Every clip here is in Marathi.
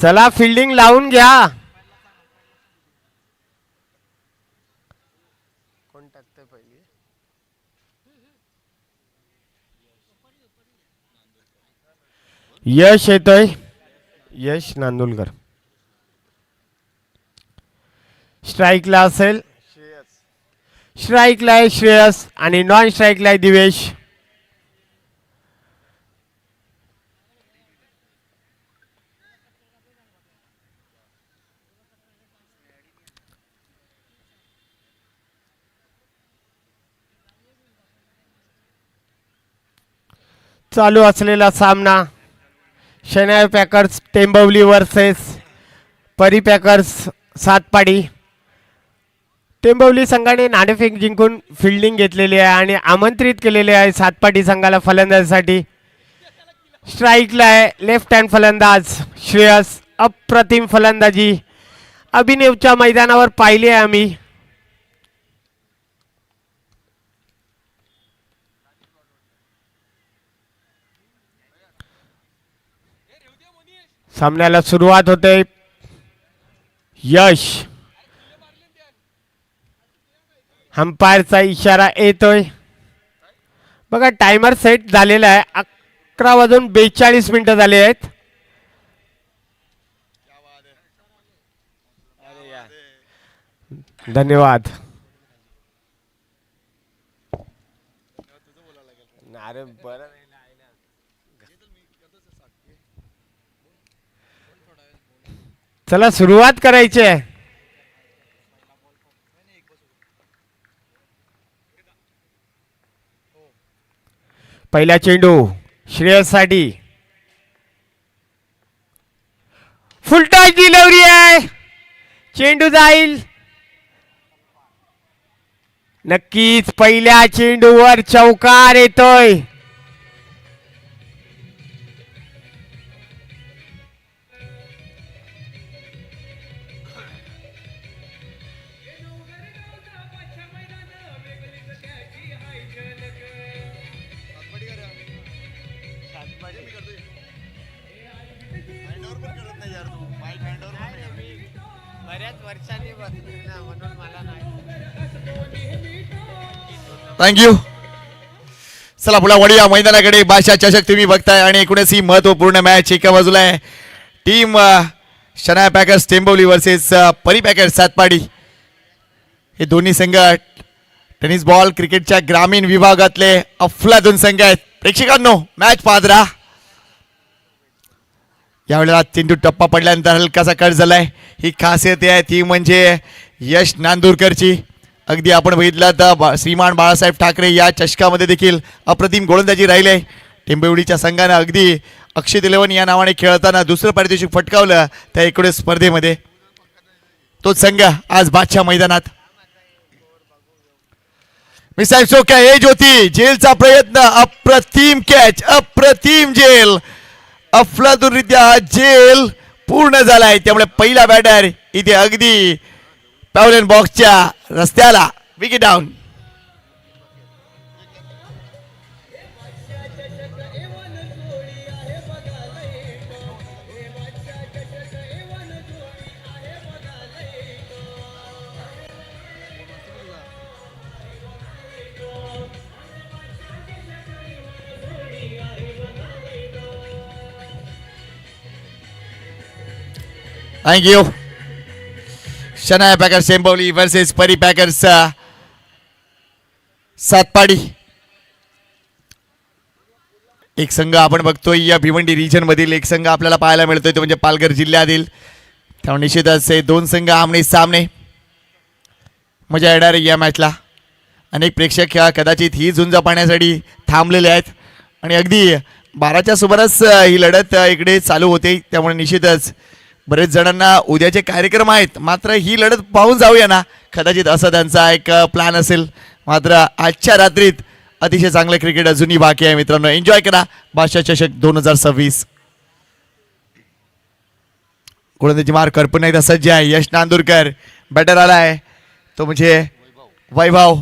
चला फिल्डिंग लावून घ्या. कोण टाकतंय पहिली? यश येतोय. यश नांदुलकर. स्ट्राईकला असेल स्ट्राईकला आहे श्रेयस आणि नॉन स्ट्राईकला आहे दिवेश. चालू असलेला सामना शेनाय packers टेंबवली versus Pari packers Satpadi. टेंबवली संघाने नाणेफेक जिंकून फिल्डिंग घेतलेली आहे आणि आमंत्रित केलेले आहे सातपाडी संघाला फलंदाजीसाठी. स्ट्राईकला आहे लेफ्ट हँड फलंदाज श्रेयस. अप्रतिम फलंदाजी अभिनवच्या मैदानावर पाहिली आहे आम्ही. सामन्याला सुरुवात होते. यश अंपायरचा इशारा येतोय. बघा टायमर सेट झालेला आहे. 11:42 झाले आहेत. धन्यवाद. अरे बरं चला सुरुवात करायची आहे. पहिला चेंडू श्रेयससाठी. फुलटॉस डिलिव्हरी आहे. चेंडू जाईल. नक्कीच पहिल्या चेंडूवर चौकार येतोय. थँक्यू. चला पुढे वळूया मैदानाकडे. बादशाह चषक तुम्ही बघताय आणि एकूणच ही महत्वपूर्ण मॅच एका बाजूला आहे team Shanaya packers टेंबवली versus Pari packers Satpadi. हे दोन्ही संघ टेनिस बॉल क्रिकेटच्या ग्रामीण विभागातले अफलातून संघ आहेत. प्रेक्षकांनो मॅच पाहत राहा. यावेळेला चेंडू टप्पा पडल्यानंतर हलकासा कट झालाय. ही खासियत आहे ती म्हणजे यश नांदुरकरची. अगदी आपण बघितलं तर श्रीमान बाळासाहेब ठाकरे या चषकामध्ये देखील अप्रतिम गोलंदाजी राहिले. टेंबवलीच्या संघानं अगदी अक्षय 11 या नावाने खेळताना दुसरं पारितोषिक फटकावलं त्या एकूण स्पर्धेमध्ये. तोच संघ आज बादशाह मैदानात. मिसाईल सोक्या एज होती. जेलचा प्रयत्न. अप्रतिम कॅच. अप्रतिम जेल. अफलातूनरित्या हा जेल पूर्ण झालाय. त्यामुळे पहिला बॅटर इथे अगदी पॅव्हलियन बॉक्सच्या रस्त्याला. Wicket down. Thank you. Shanaya packers टेंबवली versus Pari packers Satpadi. एक संघ आपण बघतोय या भिवंडी रिजन मधील एक संघ आपल्याला पाहायला मिळतोय तो म्हणजे पालघर जिल्ह्यातील. त्यामुळे निश्चितच हे दोन संघ आमने सामने. मजा येणार या मॅचला. अनेक प्रेक्षक कदाचित ही झुंज पाहण्यासाठी थांबलेले आहेत आणि अगदी 12च्या सुमारास ही लढत इकडे चालू होते. त्यामुळे निश्चितच बरेच जणांना उद्याचे कार्यक्रम आहेत मात्र ही लढत पाहून जाऊया ना कदाचित असा त्यांचा एक प्लॅन असेल. मात्र आजच्या रात्रीत अतिशय चांगलं क्रिकेट अजूनही बाकी आहे मित्रांनो. एन्जॉय करा बादशाह चषक 2026. गोलंदाजी मार करपून एकदा सज्ज आहे. यश नांदुरकर बॅटर आलाय तो म्हणजे वैभव.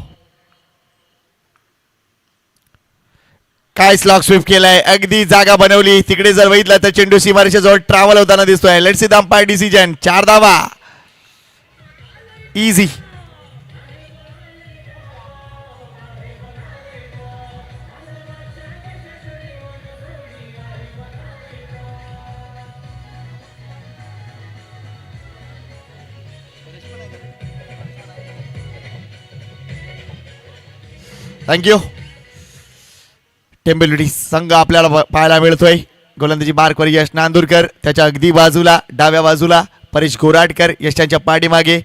काय स्लॉक स्वीप केलाय, अगदी जागा बनवली. तिकडे जर बघितलं तर चेंडू सीमारेषा जवळ ट्रॅव्हल होताना दिसतोय. Let's see the umpire decision. 4 धावा इझी. थँक्यू. टेंबेलुडी संघ आपल्याला पाहायला मिळतोय. गोलंदाजी मार्कवर यश नांदुरकर, त्याच्या अगदी बाजूला डाव्या बाजूला परेश गोराडकर, यशांच्या पाठीमागे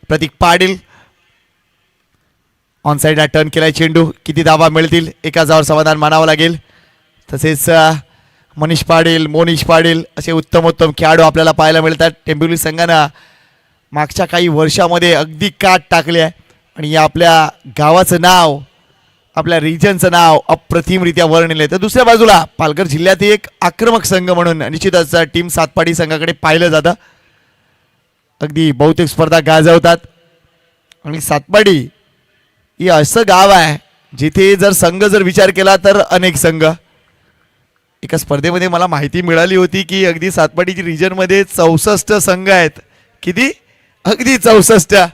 प्रतीक पाटील. ऑन साईडला टर्न केलाय चेंडू. किती धावा मिळतील एका जावर समाधान मानावं लागेल. तसेच मनीष पाटील, मोनिश पाटील असे उत्तम उत्तम खेळाडू आपल्याला पाहायला मिळतात. टेंबेलुडी संघानं मागच्या काही वर्षामध्ये अगदी काट टाकले आहे आणि या आपल्या गावाचं नाव, आपल्या रिजनचं नाव अप्रतिमरित्या वर नेले. तर दुसऱ्या बाजूला पालघर जिल्ह्यात एक आक्रमक संघ म्हणून निश्चितच टीम सातपाडी संघाकडे पाहिलं जातं. अगदी बहुतेक स्पर्धा गाजवतात आणि सातपाडी ही असं गाव आहे जिथे जर संघ जर विचार केला तर अनेक संघ. एका स्पर्धेमध्ये मला माहिती मिळाली होती की अगदी सातपाडीची रिजनमध्ये 64 संघ आहेत. किती? अगदी 64.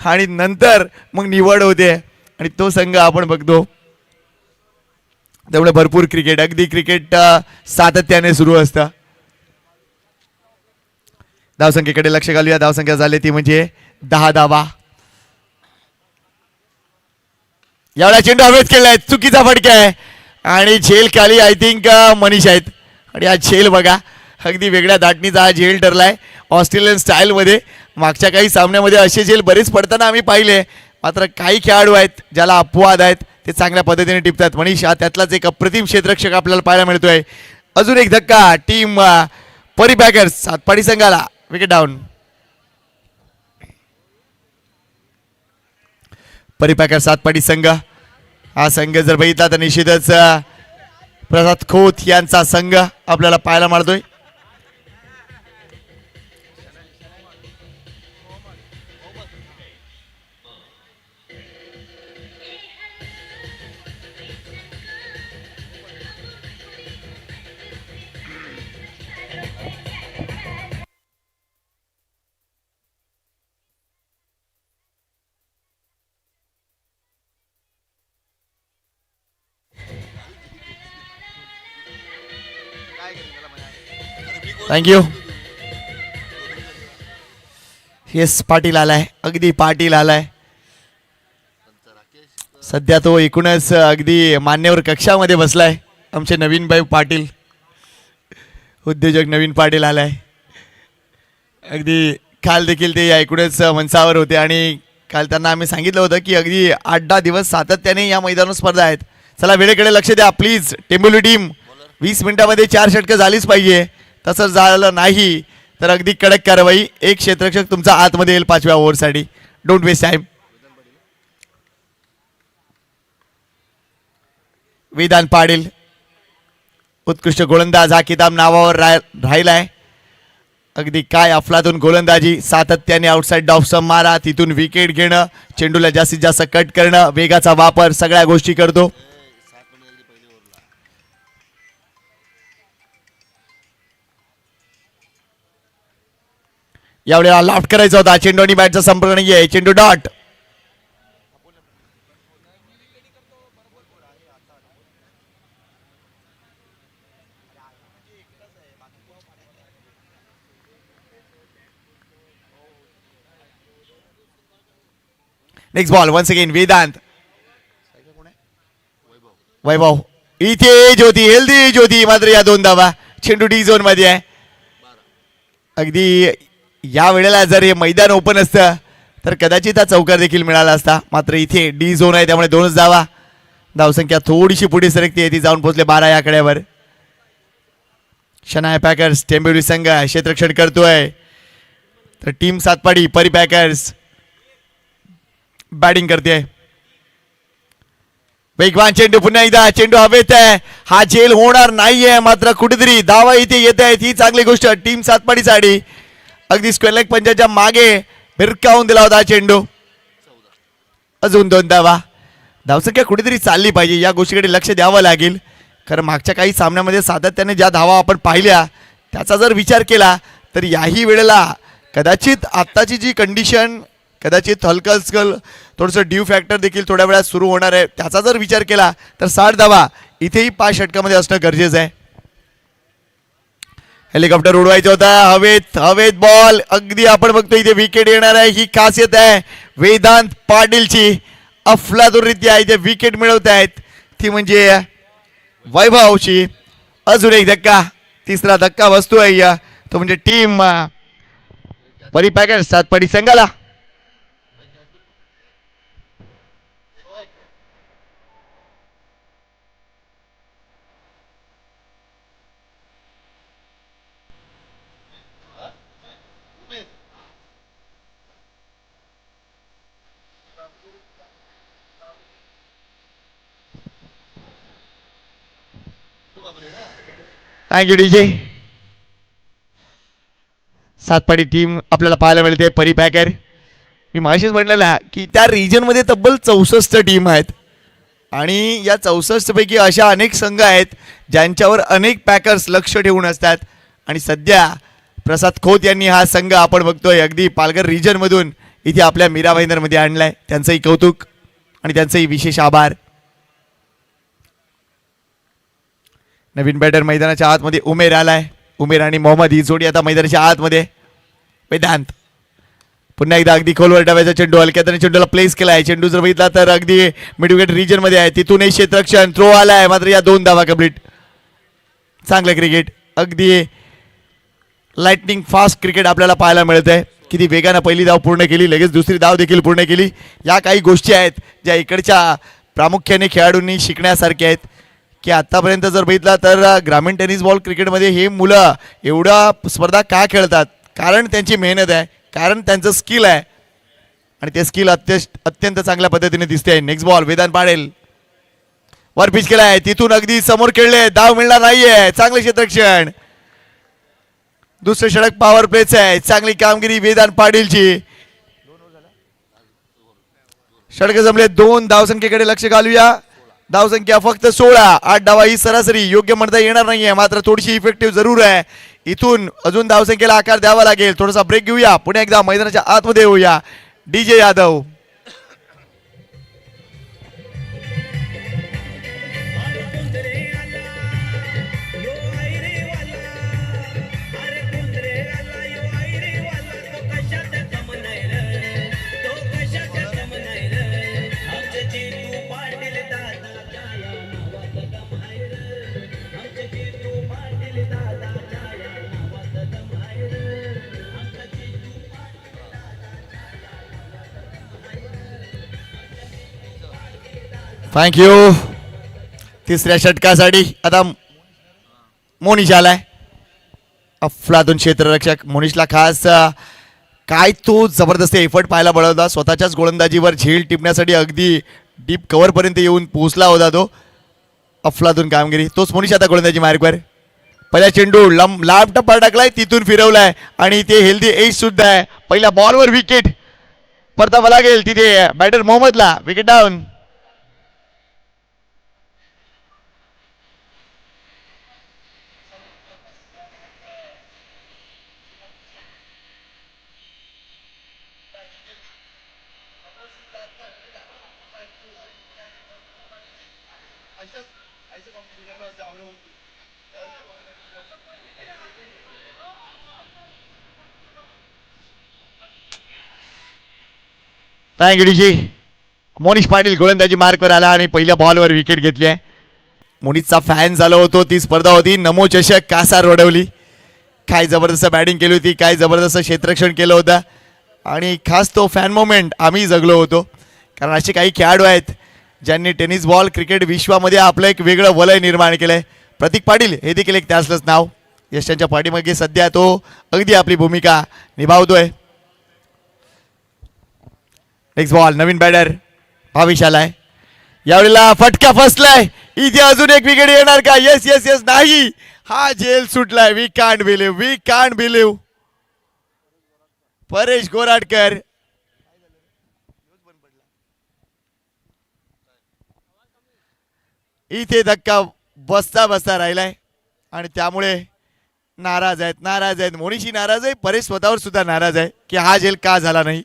आणि नंतर मग निवड होते आणि तो संघ आपण बघतो. त्यामुळे भरपूर क्रिकेट, अगदी क्रिकेट सातत्याने सुरू असतं. धावसंख्येकडे लक्ष घालूया. धावसंख्या झाली ती म्हणजे 10 धावा. एवढा चेंडू हवेत केलाय, चुकीचा फटका आहे आणि झेल खाली आय थिंक मनीष आहेत. आणि हा झेल बघा, अगदी वेगळ्या धाटणीचा हा झेल ठरलाय ऑस्ट्रेलियन स्टाईलमध्ये. मागच्या काही सामन्यामध्ये असे झेल बरेच पडताना आम्ही पाहिले. मात्र काही खेळाडू आहेत ज्याला अपवाद आहेत, ते चांगल्या पद्धतीने टिपतात. मनीष हा त्यातलाच एक अप्रतिम क्षेत्ररक्षक आपल्याला पाहायला मिळतोय. अजून एक धक्का टीम परी पॅकर्स सातपाडी संघाला. Wicket down. परी पॅकर्स सातपाडी संघ. हा संघ जर बघितला तर निश्चितच प्रसाद खोत यांचा संघ आपल्याला पाहायला मिळतोय. थँक्यू. येस, पाटील आलाय, अगदी पाटील आलाय. सध्या तो एकूणच अगदी मान्यवर कक्षामध्ये बसलाय. आमचे नवीन भाई पाटील, उद्योजक नवीन पाटील आलाय. अगदी काल देखील ते एकूणच मंचावर होते आणि काल त्यांना आम्ही सांगितलं होतं की अगदी 8-10 दिवस सातत्याने या मैदानावर स्पर्धा आहेत. चला वेळेकडे लक्ष द्या प्लीज. टेंबोली टीम 20 मिनिटामध्ये 4 षटकं झालीच पाहिजे. तसं झालं नाही तर अगदी कडक कारवाई. एक क्षेत्ररक्षक तुमचा आतमध्ये येईल 5व्या ओव्हरसाठी. Don't waste time. Vedant Patil उत्कृष्ट गोलंदाज हा किताब नावावर राहिलाय. अगदी काय अफलातून गोलंदाजी, सातत्याने आउटसाइड डॉफचा मारा, तिथून विकेट घेणं, चेंडूला जास्तीत जास्त कट करणं, वेगाचा वापर, सगळ्या गोष्टी करतो. यावेळेला लाफ्ट करायचा होता. चेंडू आणि बॅटचा संपर्क नाहीये. चेंडू dot. Next ball once again Vedant. Vaibhav इथे ज्योती, हेल्दी ज्योती. मात्र या 2 धावा. चेंडू डी झोन मध्ये आहे. अगदी या वेळेला जर हे मैदान ओपन असतं तर कदाचित हा चौकार देखील मिळाला असता. मात्र इथे डी झोन आहे त्यामुळे 2च धावा. धावसंख्या थोडीशी पुढे सरकते, ती जाऊन पोहोचले 12 या आकड्यावर. शनाया पॅकर्स टेंबोली संघ क्षेत्ररक्षण करतोय. तर टीम सातपाडी परी पॅकर्स बॅटिंग करते. वेगवान चेंडू, पुन्हा एकदा चेंडू हवेत आहे. हा झेल होणार नाहीये, मात्र कुठेतरी धावा इथे येत आहेत. ही चांगली गोष्ट टीम सातपाडीसाठी. अगदी स्क्वेअर लेग पंजाच्या मागे भिरकावून दिला होता चेंडू. अजून 2 धावा. धावसंख्या कुठेतरी चालली पाहिजे, या गोष्टीकडे लक्ष द्यावं लागेल. कारण मागच्या काही सामन्यामध्ये सातत्याने ज्या धावा आपण पाहिल्या त्याचा जर विचार केला तर याही वेळेला कदाचित आत्ताची जी कंडिशन, कदाचित हलकल थोडंसं ड्यू फॅक्टर देखील थोड्या वेळात सुरू होणार आहे, त्याचा जर विचार केला तर 60 धावा इथेही 5 षटकामध्ये असणं गरजेचं आहे. हेलिकॉप्टर उडवायचं होता, हवेत हवेत बॉल, अगदी आपण बघतो इथे विकेट येणार आहे. ही खासियत आहे वेदांत पाटीलची, अफलातूनरित्या इथे विकेट मिळवत आहेत, ती म्हणजे वैभवची. अजून एक धक्का, तिसरा धक्का बसतोय तो म्हणजे टीम परिपॅकेट सातपाडी संघाला. Thank you DJ. सातपाडी टीम आपल्याला पाहायला मिळते परिपॅकर. मी मागाशीच म्हटलेलं की त्या रिजनमध्ये तब्बल 64 टीम आहेत आणि या 64 पैकी अशा अनेक संघ आहेत ज्यांच्यावर अनेक पॅकर्स लक्ष ठेवून असतात. आणि सध्या प्रसाद खोत यांनी हा संघ आपण बघतोय अगदी पालघर रिजनमधून इथे आपल्या मीरा भाईंदरमध्ये आणलाय. त्यांचंही कौतुक आणि त्यांचंही विशेष आभार. नवीन बॅटर मैदानाच्या आतमध्ये उमेर आलाय. उमेर आणि मोहम्मद ही जोडी आता मैदानाच्या आतमध्ये. वेदांत पुन्हा एकदा अगदी खोलवर डाव्याचा चेंडू, हलक्या त्याने चेंडूला प्लेस केलाय. चेंडू जर बघितला तर अगदी मिडविकेट रिजन मध्ये आहे, तिथूनही क्षेत्ररक्षण, थ्रो आलाय, मात्र या 2 धावा कंप्लीट. चांगलं क्रिकेट, अगदी लाइटनिंग फास्ट क्रिकेट आपल्याला पाहायला मिळत आहे. किती वेगानं पहिली धाव पूर्ण केली, लगेच दुसरी धाव देखील पूर्ण केली. या काही गोष्टी आहेत ज्या इकडच्या प्रामुख्याने खेळाडूंनी शिकण्यासारख्या आहेत की आतापर्यंत जर बघितला तर ग्रामीण टेनिस बॉल क्रिकेटमध्ये हे मुलं एवढा स्पर्धा का खेळतात, कारण त्यांची मेहनत आहे, कारण त्यांचं स्किल आहे आणि ते स्किल अत्यंत चांगल्या पद्धतीने दिसते. नेक्स्ट बॉल वेदांत पाडेल, वर पिच केलाय, तिथून अगदी समोर खेळले, धाव मिळणार नाहीये. चांगले क्षेत्ररक्षण, दुसरे षटक पॉवर प्लेच आहे. चांगली कामगिरी वेदांत पाटीलची. षटक जमले, 2 धावसंख्येकडे लक्ष घालूया. धावसंख्या फक्त 16, 8 धावा ही सरासरी योग्य म्हणता येणार नाहीये, मात्र थोडीशी इफेक्टिव्ह जरूर आहे. इथून अजून धावसंख्येला आकार द्यावा लागेल. थोडासा ब्रेक घेऊया, पुन्हा एकदा मैदानाच्या आतमध्ये येऊया. डीजे यादव. थँक्यू. तिसऱ्या षटकासाठी आता मोनिश आलाय. अफलातून क्षेत्ररक्षक मोनिशला खास काय तो जबरदस्त एफर्ट पाहायला मिळाला. स्वतःच्याच गोलंदाजीवर झेल टिपण्यासाठी अगदी डीप कव्हर पर्यंत येऊन पोहोचला होता तो. अफलातून कामगिरी. तोच मोनिश आता गोलंदाजी मार्गवर. पहिला चेंडू लांब टप्पा टाकलाय, तिथून फिरवलाय आणि ते हेल्दी एज सुद्धा आहे. पहिल्या बॉलवर विकेट परतावा लागेल तिथे बॅटर मोहम्मदला. Wicket down. Thank you DG. Monish Patil गोलंदाजी मार्कवर आला आणि पहिल्या बॉलवर विकेट घेतली आहे. मोनिशचा फॅन झालो होतो. ती स्पर्धा होती नमो चषक कासार रोडवली. काय जबरदस्त बॅटिंग केली होती, काय जबरदस्त क्षेत्ररक्षण केलं होतं आणि खास तो फॅन मोमेंट आम्ही जगलो होतो. कारण असे काही खेळाडू आहेत ज्यांनी टेनिस बॉल क्रिकेट विश्वामध्ये आपलं एक वेगळं वलय निर्माण केलं आहे. प्रतीक पाटील हे देखील एक त्याचलंच नाव. यशांच्या पाठीमागे सध्या तो अगदी आपली भूमिका निभावतोय. नेक्स्ट बॉल, नवीन बॅटर भाविश आलाय. यावेळेला फटका फसलाय. इथे अजून एक विकेट येणार का? Yes yes yes. नाही, हा जेल सुटलाय. We can't believe, we can't believe. Paresh Goradkar. इथे धक्का बसता बसता राहिलाय आणि त्यामुळे नाराज आहेत मोनीशी नाराज आहे, परेश स्वतःवर सुद्धा नाराज आहे की हा झेल का झाला नाही.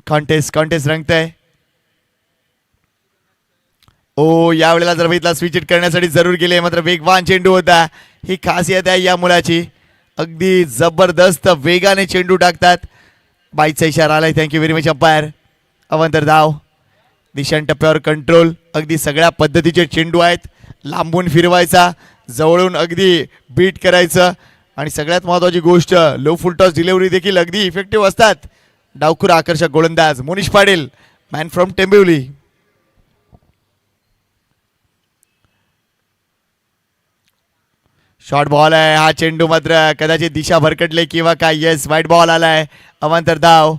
कॉन्टेस्ट रंगतंय. ओ यावेळेला जर बघितला स्विच हिट करण्यासाठी जरूर गेले, मात्र वेगवान चेंडू होता. ही खासियत आहे या मुलाची, अगदी जबरदस्त वेगाने चेंडू टाकतात. बाईचा इशारा आलाय. Thank you very much umpire. अवंतर धाव. दिशांत टप्प्यावर कंट्रोल. अगदी सगळ्या पद्धतीचे चेंडू आहेत. लांबून फिरवायचा, जवळून अगदी बीट करायचं आणि सगळ्यात महत्त्वाची गोष्ट लो फुल टॉस डिलिव्हरी देखील अगदी इफेक्टिव्ह असतात. डावखुर आकर्षक गोलंदाज Monish Patil, man from Tembivli. Short ball आहे हा चेंडू, मात्र कदाचित दिशा भरकटले किंवा काय. येस, वाईट बॉल आलाय. अवांतर धाव.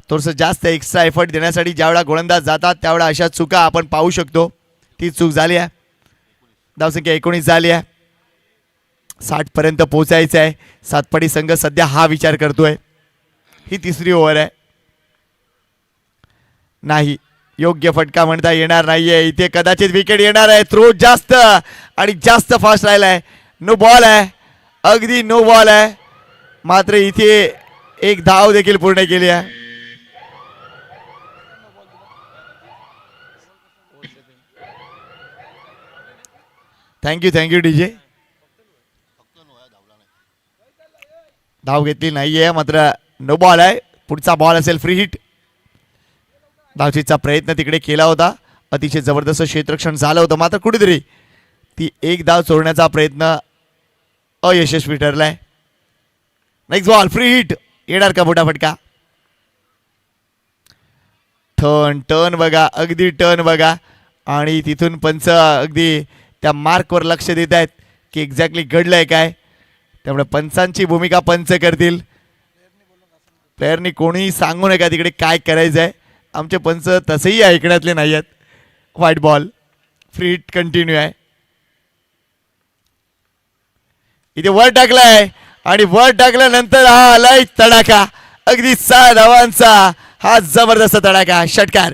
थोडंसं जास्त एक्स्ट्रा एफर्ट देण्यासाठी ज्यावेळा गोलंदाज जातात त्यावेळा अशा चुका आपण पाहू शकतो. ती चूक झाली आहे. धावसंख्या 19 झाली आहे. 60 पर्यंत पोहोचायचं आहे. सातपाडी संघ सध्या हा विचार करतोय. ही तिसरी ओव्हर आहे. नाही, योग्य फटका म्हणता येणार नाहीये इथे. कदाचित विकेट येणार आहे. थ्रो जास्त आणि जास्त फास्ट राहिलाय. नो बॉल आहे, अगदी नो बॉल आहे. मात्र इथे एक धाव देखील पूर्ण केली आहे. Thank you DJ. धाव घेतली नाहीये, मात्र नो बॉल आहे. पुढचा बॉल असेल फ्री हिट. धावचीचा प्रयत्न तिकडे केला होता. अतिशय जबरदस्त क्षेत्ररक्षण झालं होतं, मात्र कुठेतरी ती एक धाव चोरण्याचा प्रयत्न अयशस्वी ठरलाय. Next ball free hit. येणार का मोठा फटका. टर्न बघा, अगदी टर्न बघा. आणि तिथून पंच अगदी त्या मार्कवर लक्ष देत आहेत की एक्झॅक्टली घडलंय काय. त्यामुळे पंचांची भूमिका पंच करतील. प्लेयरनी कोणीही सांगू नका तिकडे काय करायचं आहे. आमचे पंच तसेही ऐकण्यातले नाही आहेत. White ball. Free hit continue आहे. इथे वर टाकलाय आणि वर टाकल्यानंतर हा आलाय तडाखा. अगदी 6 धावांचा हा जबरदस्त तडाखा. षटकार.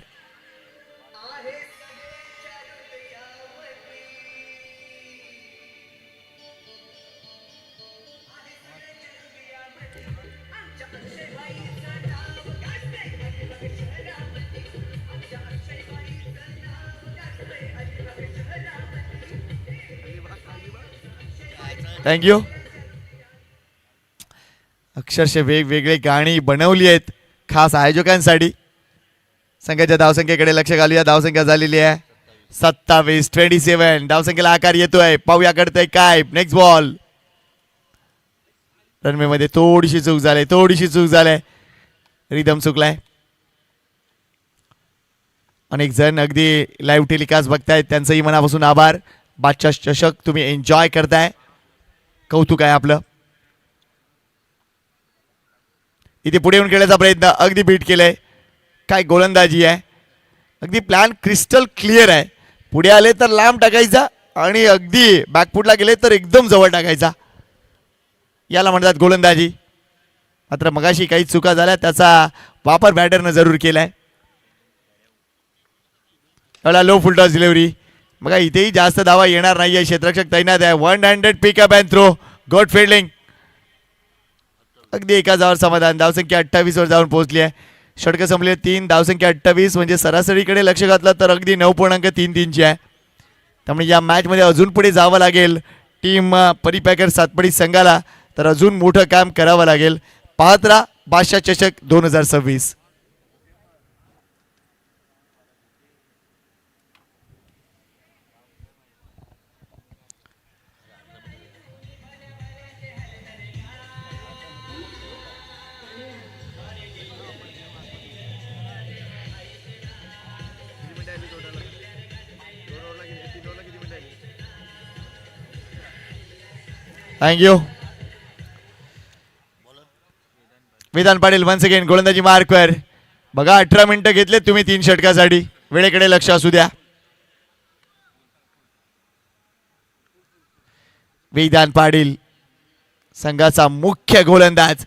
थँक्यू. अक्षरशः वेगवेगळे गाणी बनवली आहेत खास आयोजकांसाठी. संघाच्या धावसंख्येकडे लक्ष घालूया. धावसंख्या झालेली आहे 27, 27. धावसंख्येला आकार येतोय. पाहूया कडतंय काय. Next ball. रनवे मध्ये थोडीशी चूक झाली. रिदम चुकलाय. अनेक जण अगदी लाईव्ह टेलिकास्ट बघतायत, त्यांचंही मनापासून आभार. बादशाह चषक तुम्ही एन्जॉय करताय, कौतुक आहे आपलं. इथे पुढे येऊन खेळण्याचा प्रयत्न, अगदी बीट केलंय. काय गोलंदाजी आहे. अगदी प्लॅन क्रिस्टल क्लिअर आहे. पुढे आले तर लांब टाकायचा आणि अगदी बॅकफुटला गेले तर एकदम जवळ टाकायचा. याला म्हणतात गोलंदाजी. मात्र मगाशी काही चुका झाल्या, त्याचा वापर बॅटरनं जरूर केलाय. लो फुल टॉस डिलिव्हरी. बघा इथेही जास्त धावा येणार नाहीये. क्षेत्ररक्षक तैनात आहे. 100 pickup and throw. Good fielding. अगदी एका धावावर समाधान. धावसंख्या 28 वर जाऊन पोहोचली आहे. षटकं संपले 3. धावसंख्या 28 म्हणजे सरासरीकडे लक्ष घातलं तर अगदी 9.33 ची आहे. त्यामुळे या मॅचमध्ये अजून पुढे जावं लागेल टीम परिपॅकर सातपडी संघाला. तर अजून मोठं काम करावं लागेल. पाहत राहा बादशाह चषक 2026. थँक्यू. विधान पाटील वन्स अगेन गोलंदाजी मार्कवर. बघा 18 मिनिटं घेतले तुम्ही 3 षटकासाठी. वेळेकडे लक्ष असू द्या. विधान पाटील संघाचा मुख्य गोलंदाज.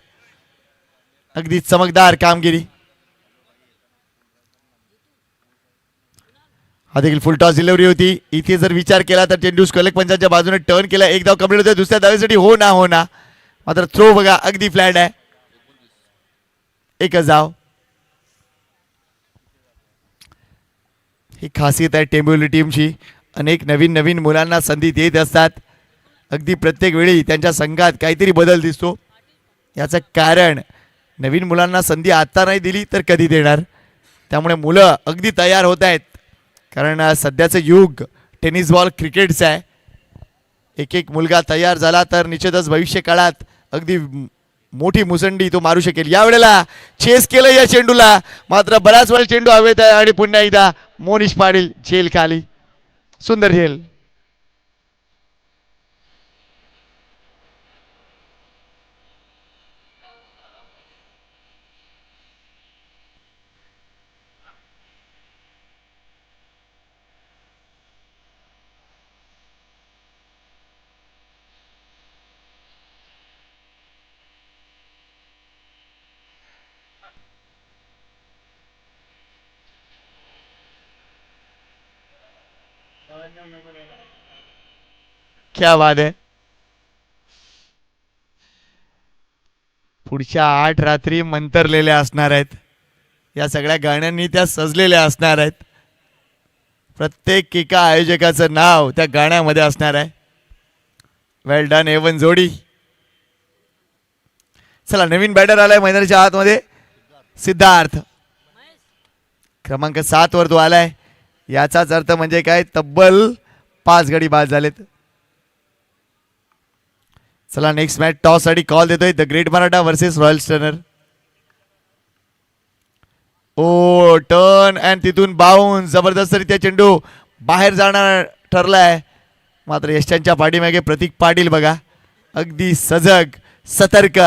अगदी चमकदार कामगिरी. हा देखील फुल टॉस डिलिव्हरी होती. इथे जर विचार केला तर चेंडू स्क्वेअर पंचांच्या बाजूने टर्न केला. एक धाव कंप्लीट होते. दुसऱ्या धावेसाठी हो ना मात्र थ्रो बघा अगदी फ्लॅट आहे. एकच धाव. ही खासियत आहे टेंबोली टीमची. अनेक नवीन मुलांना संधी देत असतात. अगदी प्रत्येक वेळी त्यांच्या संघात काहीतरी बदल दिसतो. याचं कारण नवीन मुलांना संधी आता नाही दिली तर कधी देणार. त्यामुळे मुलं अगदी तयार होत आहेत. कारण सध्याचं युग टेनिस बॉल क्रिकेटचं आहे. एक मुलगा तयार झाला तर निश्चितच भविष्य काळात अगदी मोठी मुसंडी तो मारू शकेल. यावेळेला चेस केलं या चेंडूला, मात्र बराच वेळ चेंडू हवेत आहे आणि पुन्हा एकदा मोनिश पाटील झेल खाली. सुंदर झेल. क्या बात आहे. पुढच्या 8 रात्री मंतरलेल्या असणार आहेत. या सगळ्या गाण्यांनी त्या सजलेल्या असणार आहेत. प्रत्येक एका आयोजकाचं नाव त्या गाण्यामध्ये असणार आहे. वेल डन एवन जोडी. चला नवीन बॅटर आलाय मैदानाच्या आतमध्ये. सिद्धार्थ क्रमांक 7 वर तो आलाय. याचाच अर्थ म्हणजे काय, तब्बल 5 गडी बाद झालेत. चला नेक्स्ट मॅच टॉस साठी कॉल देतोय. The great Maratha versus royal stunner. Oh turn and तिथून बाउन्स. जबरदस्तरित्या चेंडू बाहेर जाणार ठरलाय. मात्र यशांच्या पाठीमागे प्रतीक पाटील बघा अगदी सजग, सतर्क,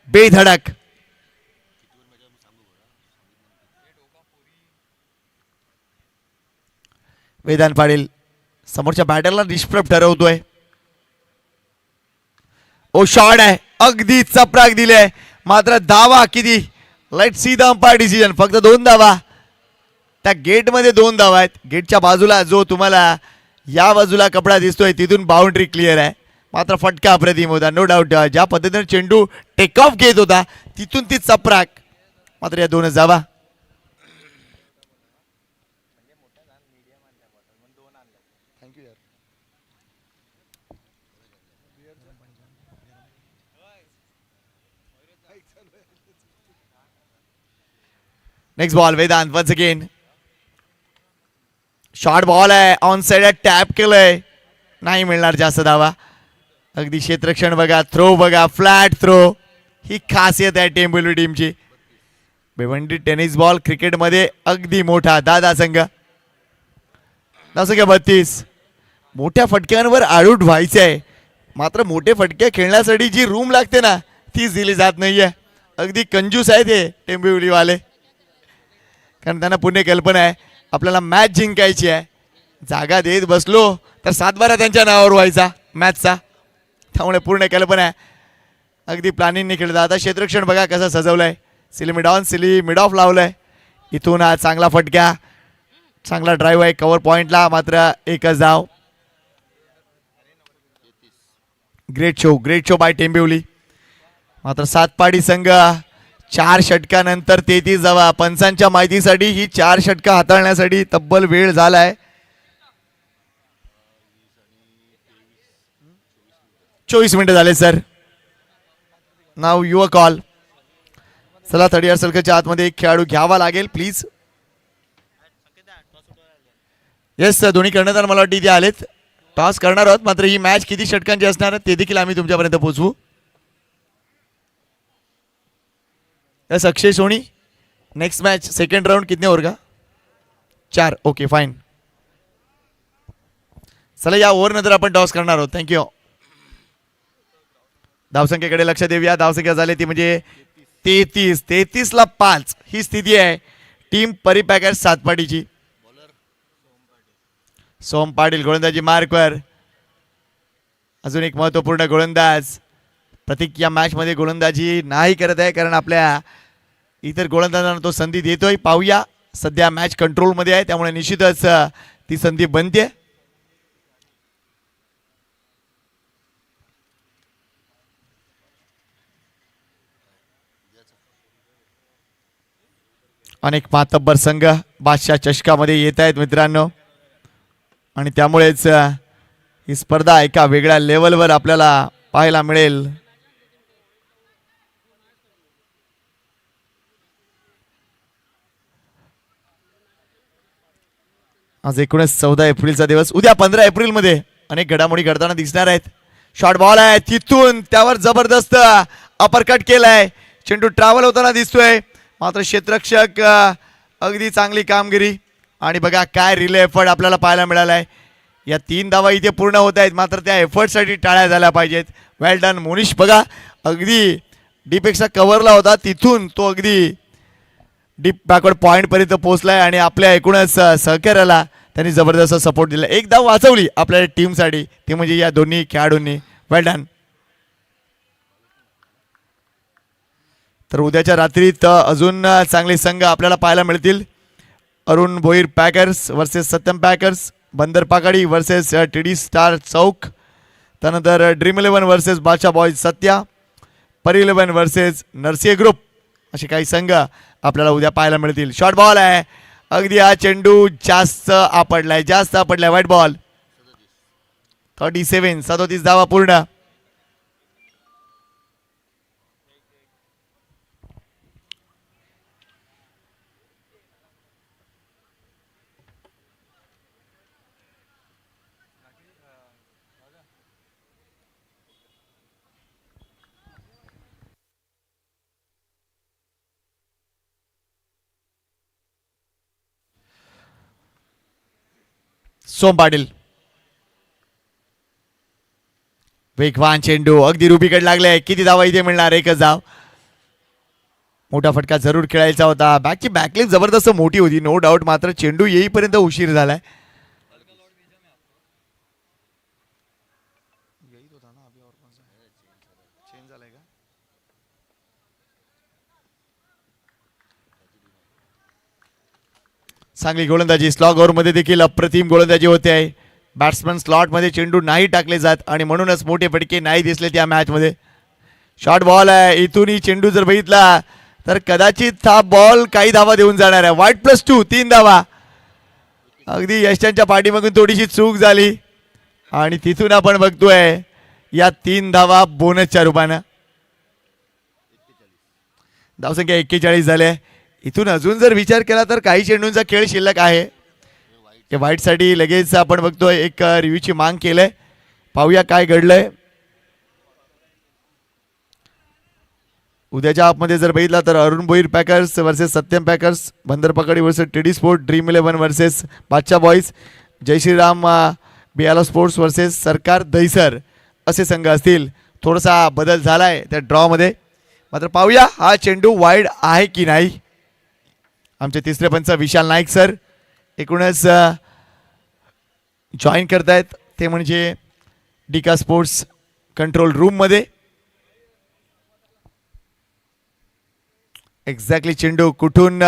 बेधडक. वेदांत पाटील समोरच्या बॅटरला निष्प्रभ ठरवतोय. ओ शॉट आहे, अगदी चपराक दिले. मात्र धावा किती. Let's see the umpire decision. फक्त 2 धावा. त्या गेटमध्ये 2 धावा आहेत. गेटच्या बाजूला जो तुम्हाला या बाजूला कपडा दिसतोय तिथून बाउंड्री क्लिअर आहे. मात्र फटका अप्रतिम होता नो डाऊट. ज्या पद्धतीने चेंडू टेक ऑफ घेत होता तिथून ती चपराक. मात्र या 2च धावा. Next ball Vedant once again. Short ball आहे, ऑन साइड टॅप केलंय, नाही मिळणार जास्त धावा. अगदी क्षेत्ररक्षण बघा, थ्रो बघा, फ्लॅट थ्रो. ही खासियत आहे टेंबोली टीमची. भिवंडी टेनिस बॉल क्रिकेटमध्ये अगदी मोठा दादा संघ. धावसंख्या 32. मोठ्या फटक्यांवर आऊट व्हायचे आहे. मात्र मोठे फटके खेळण्यासाठी जी रूम लागते ना तीच दिली जात नाहीये. अगदी कंजूस आहे ते टेंबोलीवाले. कारण त्यांना पुणे कल्पना आहे आपल्याला मॅच जिंकायची आहे. जागा देत बसलो तर 7-12 त्यांच्या नावावर व्हायचा मॅचचा. त्यामुळे पूर्ण कल्पना आहे. अगदी प्लॅनिंगने खेळतात. आता क्षेत्ररक्षण बघा कसं सजवलंय. सिली मिड ऑफ लावलंय. इथून हा चांगला फटक्या, चांगला ड्राईव्ह आहे कव्हर पॉइंटला. मात्र एकच धाव. Great show by Tembivli. मात्र सातपाडी संघ 4 षटकानंतर 33 धावा. पंचांच्या माहितीसाठी ही 4 षटकं हाताळण्यासाठी तब्बल वेळ झालाय. 24 मिनिटं झाले सर. Now your call. चला 30 सर्कलच्या आतमध्ये एक खेळाडू घ्यावा लागेल प्लीज. येस सर, दोन्ही कर्णधार मला वाटतं इथे आलेत. टॉस करणार आहोत. मात्र ही मॅच किती षटकांची असणार ते देखील आम्ही तुमच्यापर्यंत पोहोचवू. Yes Akshay Soni. Next match second round कितने ओवर का 4. Okay fine. चला या ओव्हर नंतर आपण टॉस करणार आहोत. थँक्यू. धावसंख्येकडे लक्ष देऊया. धावसंख्या झाली ती म्हणजे 33 ला 5 ही स्थिती आहे टीम परिपॅकर्स सातपाडीची. सोम पाटील गोलंदाजी मार्कवर. अजून एक महत्वपूर्ण गोलंदाज प्रतीक या मॅच मध्ये गोलंदाजी नाही करत आहे कारण आपल्या इतर गोलंदाजांना तो संधी देतोय. पाहूया. सध्या मॅच कंट्रोल मध्ये आहे त्यामुळे निश्चितच ती संधी बनते. अनेक मातब्बर संघ बादशाह चषकामध्ये येत आहेत मित्रांनो, आणि त्यामुळेच ही स्पर्धा एका वेगळ्या लेवलवर आपल्याला पाहायला मिळेल. आज 14 एप्रिलचा दिवस, उद्या 15 एप्रिल मध्ये अनेक घडामोडी घडताना दिसणार आहेत. शॉर्ट बॉल आहे तिथून, त्यावर जबरदस्त अपरकट केलाय. चेंडू ट्रॅव्हल होताना दिसतोय, मात्र क्षेत्ररक्षक अगदी चांगली कामगिरी. आणि बघा काय रिले एफर्ट आपल्याला पाहायला मिळालाय. या 3 धावा इथे पूर्ण होत आहेत, मात्र त्या एफर्टसाठी टाळ्या झाल्या पाहिजेत. वेल डन मोनिश. बघा अगदी डीपेक्षा कव्हरला होता, तिथून तो अगदी डीप बॅकवर्ड पॉईंट पर्यंत पोहोचलाय आणि आपल्या एकूणच सहकार्याला त्यांनी जबरदस्त सपोर्ट दिला. एक धाव वाचवली आपल्या टीमसाठी, ते म्हणजे या दोन्ही खेळाडूंनी. वेल डन. तर उद्याच्या रात्रीत अजून चांगले संघ आपल्याला पाहायला मिळतील. Arun Bhoir Packers versus Satyam Packers, बंदर पाकाडी वर्सेस टीडी स्टार चौक, त्यानंतर dream 11 versus Badshah boys Satya, परी 11 वर्सेस नरसिंह ग्रुप, असे काही संघ आपल्याला उद्या पाहायला मिळतील. शॉर्ट बॉल आहे, अगदी हा चेंडू जास्त आपडलाय. White ball. 37 धावा पूर्ण. सोम पाटील, वेगवान चेंडू अगदी रुबीकडे लागले. किती धावा इथे मिळणार? एकच धाव. मोठा फटका जरूर खेळायचा होता. बॅकची बॅकलिप जबरदस्त मोठी होती नो डाऊट, मात्र चेंडू येईपर्यंत उशीर झालाय. चांगली गोलंदाजी. स्लॉग ओव्हरमध्ये देखील अप्रतिम गोलंदाजी होते आहे. बॅट्समन स्लॉटमध्ये चेंडू नाही टाकले जात आणि म्हणूनच मोठे फटके नाही दिसले त्या मॅचमध्ये. शॉर्ट बॉल आहे, इथूनही चेंडू जर बघितला तर कदाचित हा बॉल काही धावा देऊन जाणार आहे. वाईट +2, 3 धावा. अगदी यशांच्या पाठीमागून थोडीशी चूक झाली आणि तिथून आपण बघतोय या 3 धावा बोनसच्या रूपानं. धावसंख्या 41 झाले. इथून अजून जर विचार केला तर काही चेंडूंचा खेळ शिल्लक आहे. व्हाईटसाठी लगेच आपण बघतोय एक रिव्ह्यूची मांग केलंय. पाहूया काय घडलंय. उद्याच्या आपमध्ये जर बघितला तर Arun Bhoir Packers versus Satyam Packers, Bandar Pakhadi versus TD sport, dream 11 versus Badshah boys, Jai Shriram बियाला स्पोर्ट्स वर्सेस सरकार दहिसर असे संघ असतील. थोडासा बदल झालाय त्या ड्रॉमध्ये, मात्र पाहूया हा चेंडू वाईड आहे की नाही. आमचे तिसरे पंच विशाल नाईक सर एकूणच जॉईन करतायत, ते म्हणजे डिका स्पोर्ट्स कंट्रोल रूममध्ये. एक्झॅक्टली चेंडू कुठून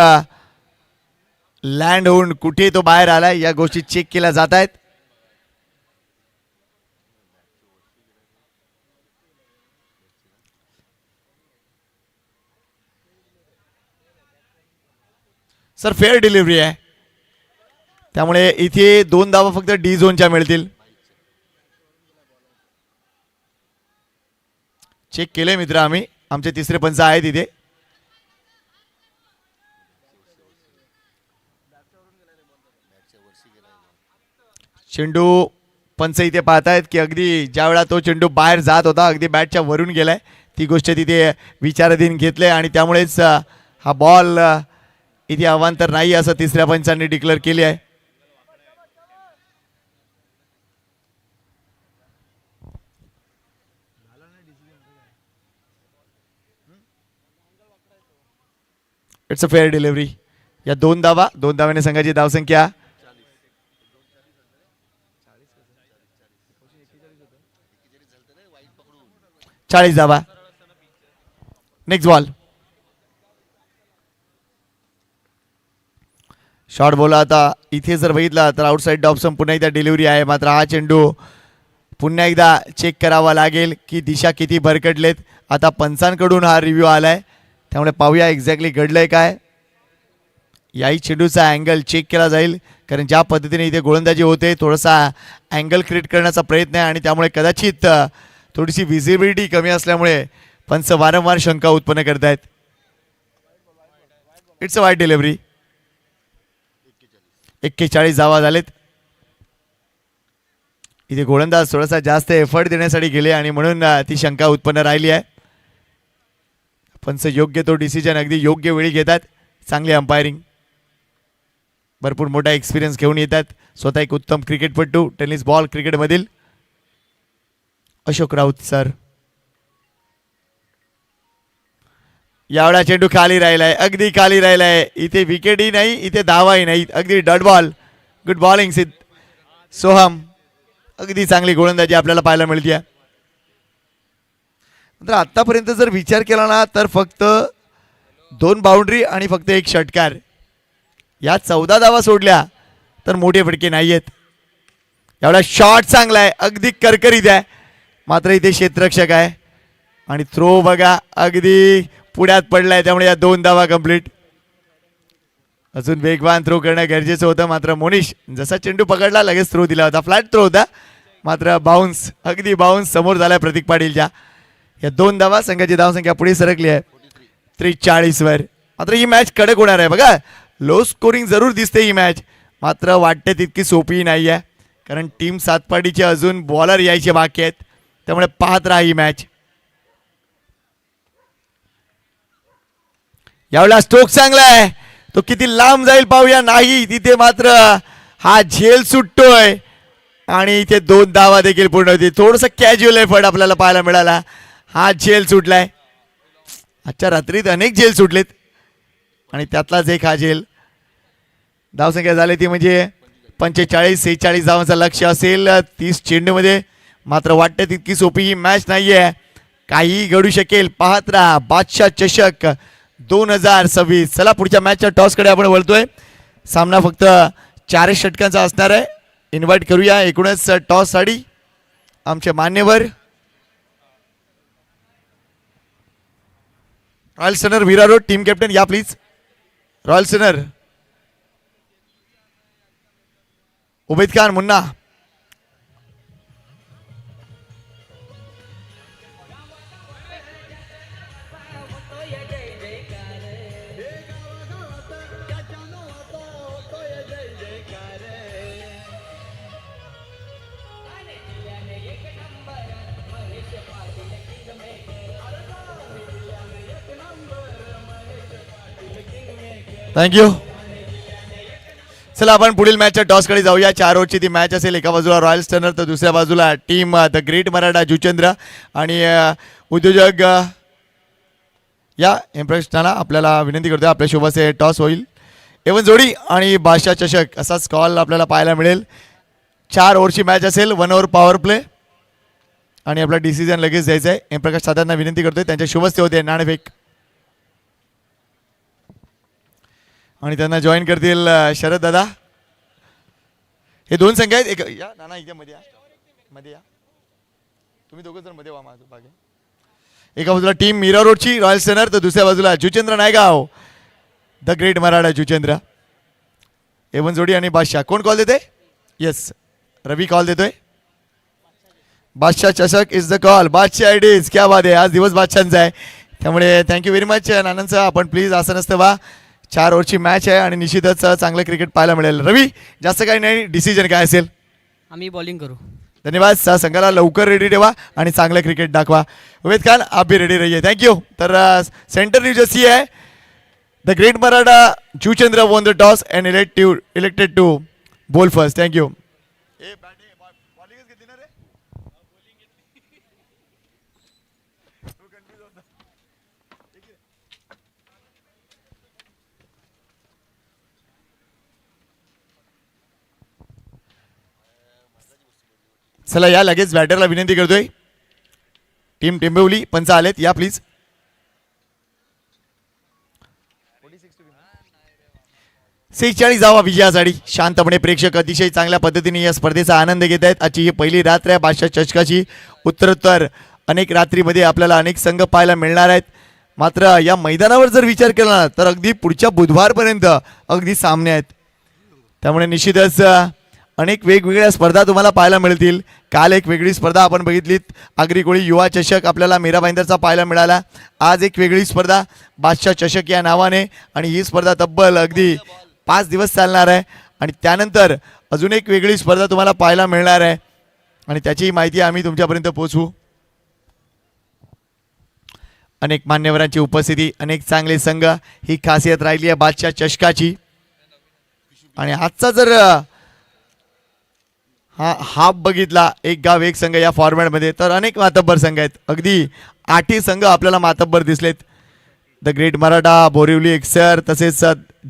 लँड होऊन कुठे तो बाहेर आलाय या गोष्टी चेक केल्या जात आहेत. सर फेअर डिलिव्हरी आहे, त्यामुळे इथे 2 धावा फक्त डी झोनच्या मिळतील. चेक केले मित्र आम्ही, आमचे तिसरे पंच आहेत इथे. चेंडू पंच इथे पाहतायत की अगदी ज्या वेळा तो चेंडू बाहेर जात होता अगदी बॅटच्या वरून गेलाय, ती गोष्ट तिथे विचाराधीन घेतले आणि त्यामुळेच हा बॉल इथे अवांतर नाही असं तिसऱ्या पंचांनी डिक्लेअर केले आहे. It's a fair delivery. या 2 धाव्याने संघाची धावसंख्या 40 धावा. Next ball. शॉर्ट बोला आता इथे जर बघितला तर आउटसाईड डॉप्सन पुन्हा एकदा डिलिव्हरी आहे. मात्र हा चेंडू पुन्हा एकदा चेक करावा लागेल की दिशा किती भरकटलेत. आता पंचांकडून हा रिव्ह्यू आलाय त्यामुळे पाहूया एक्झॅक्टली घडलंय काय. याही चेंडूचा अँगल चेक केला जाईल कारण ज्या पद्धतीने इथे गोलंदाजी होते थोडासा अँगल क्रिएट करण्याचा प्रयत्न आहे आणि त्यामुळे कदाचित थोडीशी विजिबिलिटी कमी असल्यामुळे पंच वारंवार शंका उत्पन्न करतायत. It's a wide delivery. 41 धावा झालेत. इथे गोलंदाज थोडासा जास्त एफर्ट देण्यासाठी गेले आणि म्हणून ती शंका उत्पन्न राहिली आहे. पंच योग्य तो डिसिजन अगदी योग्य वेळी घेतात. चांगली अंपायरिंग. भरपूर मोठा एक्सपिरियन्स घेऊन येतात. स्वतः एक उत्तम क्रिकेटपटू टेनिस बॉल क्रिकेटमधील अशोक राऊत सर. यावेळा चेंडू खाली राहिलाय अगदी खाली राहिलाय. इथे विकेटही नाही इथे धावाही नाही अगदी डॉट बॉल. गुड बॉलिंग सिद्ध सोहम. अगदी चांगली गोलंदाजी आपल्याला पाहायला मिळते. तर आतापर्यंत जर विचार केला ना तर फक्त 2 बाउंड्री आणि फक्त 1 षटकार या 14 धावा सोडल्या तर मोठे फटके नाही आहेत. एवढा शॉट चांगला आहे अगदी करकरीत आहे. मात्र इथे क्षेत्ररक्षक आहे आणि थ्रो बघा अगदी पुढ्यात पडलाय त्यामुळे या 2 धावा कंप्लीट. अजून वेगवान थ्रो करणं गरजेचं होतं मात्र मोनिश जसा चेंडू पकडला लगेच थ्रो दिला होता. फ्लॅट थ्रो होता मात्र बाउन्स अगदी बाउन्स समोर झालाय प्रतीक पाटीलच्या. या 2 धावा संघाची धावसंख्या पुढे सरकली आहे 43 वर. मात्र ही मॅच कडक होणार आहे बघा. लो स्कोरिंग जरूर दिसते ही मॅच मात्र वाटते तितकी सोपी नाही आहे कारण टीम सातपाडीचे अजून बॉलर यायचे बाकी आहेत त्यामुळे पाहत राहा ही मॅच. यावेळेला स्ट्रोक चांगला आहे तो किती लांब जाईल पाहूया. नाही तिथे मात्र हा झेल सुटतोय आणि इथे 2 धावा देखील पूर्ण होती. थोडंसं कॅज्युअल एफर्ट आपल्याला पाहायला मिळाला. हा झेल सुटलाय. आजच्या रात्रीत अनेक झेल सुटलेत आणि त्यातलाच एक हा झेल. धावसंख्या झाली ती म्हणजे 45-46 धावांचं लक्ष्य असेल 30 चेंडूमध्ये. मात्र वाटतं तितकी सोपी ही मॅच नाही आहे. काहीही घडू शकेल. पाहत राहा बादशाह चषक 2026. चला पुढच्या मॅचच्या टॉसकडे आपण वळतोय. सामना फक्त 4 षटकांचा असणार आहे. इन्व्हाइट करूया एकूणच टॉससाठी आमचे मान्यवर रॉयल सनर विरा रोड टीम कॅप्टन या प्लीज. रॉयल सनर उबैद खान मुन्ना. थँक्यू. चला आपण पुढील मॅचच्या टॉसकडे जाऊया. 4 ओव्हरची ती मॅच असेल. एका बाजूला रॉयल स्टनर तर दुसऱ्या बाजूला team the great Maratha Juchandra आणि उद्योजक या इम्प्रेशनाला आपल्याला विनंती करतोय आपल्या शोभाचे टॉस होईल. एवन जोडी आणि बादशाह चषक असाच कॉल आपल्याला पाहायला मिळेल. 4 ओव्हरची मॅच असेल. 1 ओव्हर पॉवर प्ले आणि आपला डिसिजन लगेच द्यायचा आहे. एमप्रकाश साधांना विनंती करतोय त्यांच्या शुभस्ते होते नाणेफेक आणि त्यांना जॉईन करतील शरद दादा. हे 2 संघ आहेत. एक या नाना इथे मध्ये या मध्ये या तुम्ही दोघं जण मध्ये वा माझं बागे. एका बाजूला टीम मीरा रोडची रॉयल सनर तर दुसऱ्या बाजूला जुचंद्र नायगाव द ग्रेट मराठा जुचंद्र. एवन जोडी आणि बादशाह. कोण कॉल देते? येस रवी कॉल देतोय. बादशाह चषक इज द कॉल. बादशाह इट इज. क्या बात आहे. आज दिवस बादशाहांचा आहे त्यामुळे थँक्यू व्हेरी मच नानांचं. आपण प्लीज असं नसतं बा. 4 ओव्हरची मॅच आहे आणि निश्चितच चांगलं क्रिकेट पाहायला मिळेल. रवी जास्त काही नाही. डिसिजन काय असेल? आम्ही बॉलिंग करू. धन्यवाद. संघाला लवकर रेडी ठेवा आणि चांगलं क्रिकेट दाखवा. उमेद खान आप भी रेडी रहिए. थँक्यू. तर सेंटर न्यूज अशी आहे the great Maratha Juchandra won the toss and elected to bowl first. Thank you. चला या लगेच बॅटरला विनंती करतोय. टीम टेंबवली पंच आलेत या प्लीज. 46 विजयासाठी शांतपणे प्रेक्षक अतिशय चांगल्या पद्धतीने या स्पर्धेचा आनंद घेत आहेत. आजची ही पहिली रात्र आहे बादशाह चषकाची. उत्तरोत्तर अनेक रात्रीमध्ये आपल्याला अनेक संघ पाहायला मिळणार आहेत. मात्र या मैदानावर जर विचार केला ना तर अगदी पुढच्या बुधवारपर्यंत अगदी सामने आहेत. त्यामुळे निश्चितच अनेक वेगवेगळ्या स्पर्धा तुम्हाला पाहायला मिळतील. काल एक वेगळी स्पर्धा आपण बघितलीत, आगरी कोळी युवा चषक आपल्याला मीरा भाईंदरचा पाहायला मिळाला. आज एक वेगळी स्पर्धा बादशाह चषक या नावाने, आणि ही स्पर्धा तब्बल अगदी 5 दिवस चालणार आहे. आणि त्यानंतर अजून एक वेगळी स्पर्धा तुम्हाला पाहायला मिळणार आहे, आणि त्याची माहिती आम्ही तुमच्यापर्यंत पोहोचवू. अनेक मान्यवरांची उपस्थिती, अनेक चांगले संघ, ही खासियत राहिली आहे बादशाह चषकाची. आणि आजचा जर हाफ बघितला, एक गाव एक संघ या फॉर्मॅटमध्ये, तर अनेक मातब्बर संघ आहेत. अगदी 8 संघ आपल्याला मातब्बर दिसलेत. द ग्रेट मराठा, बोरिवली एक्सर, तसेच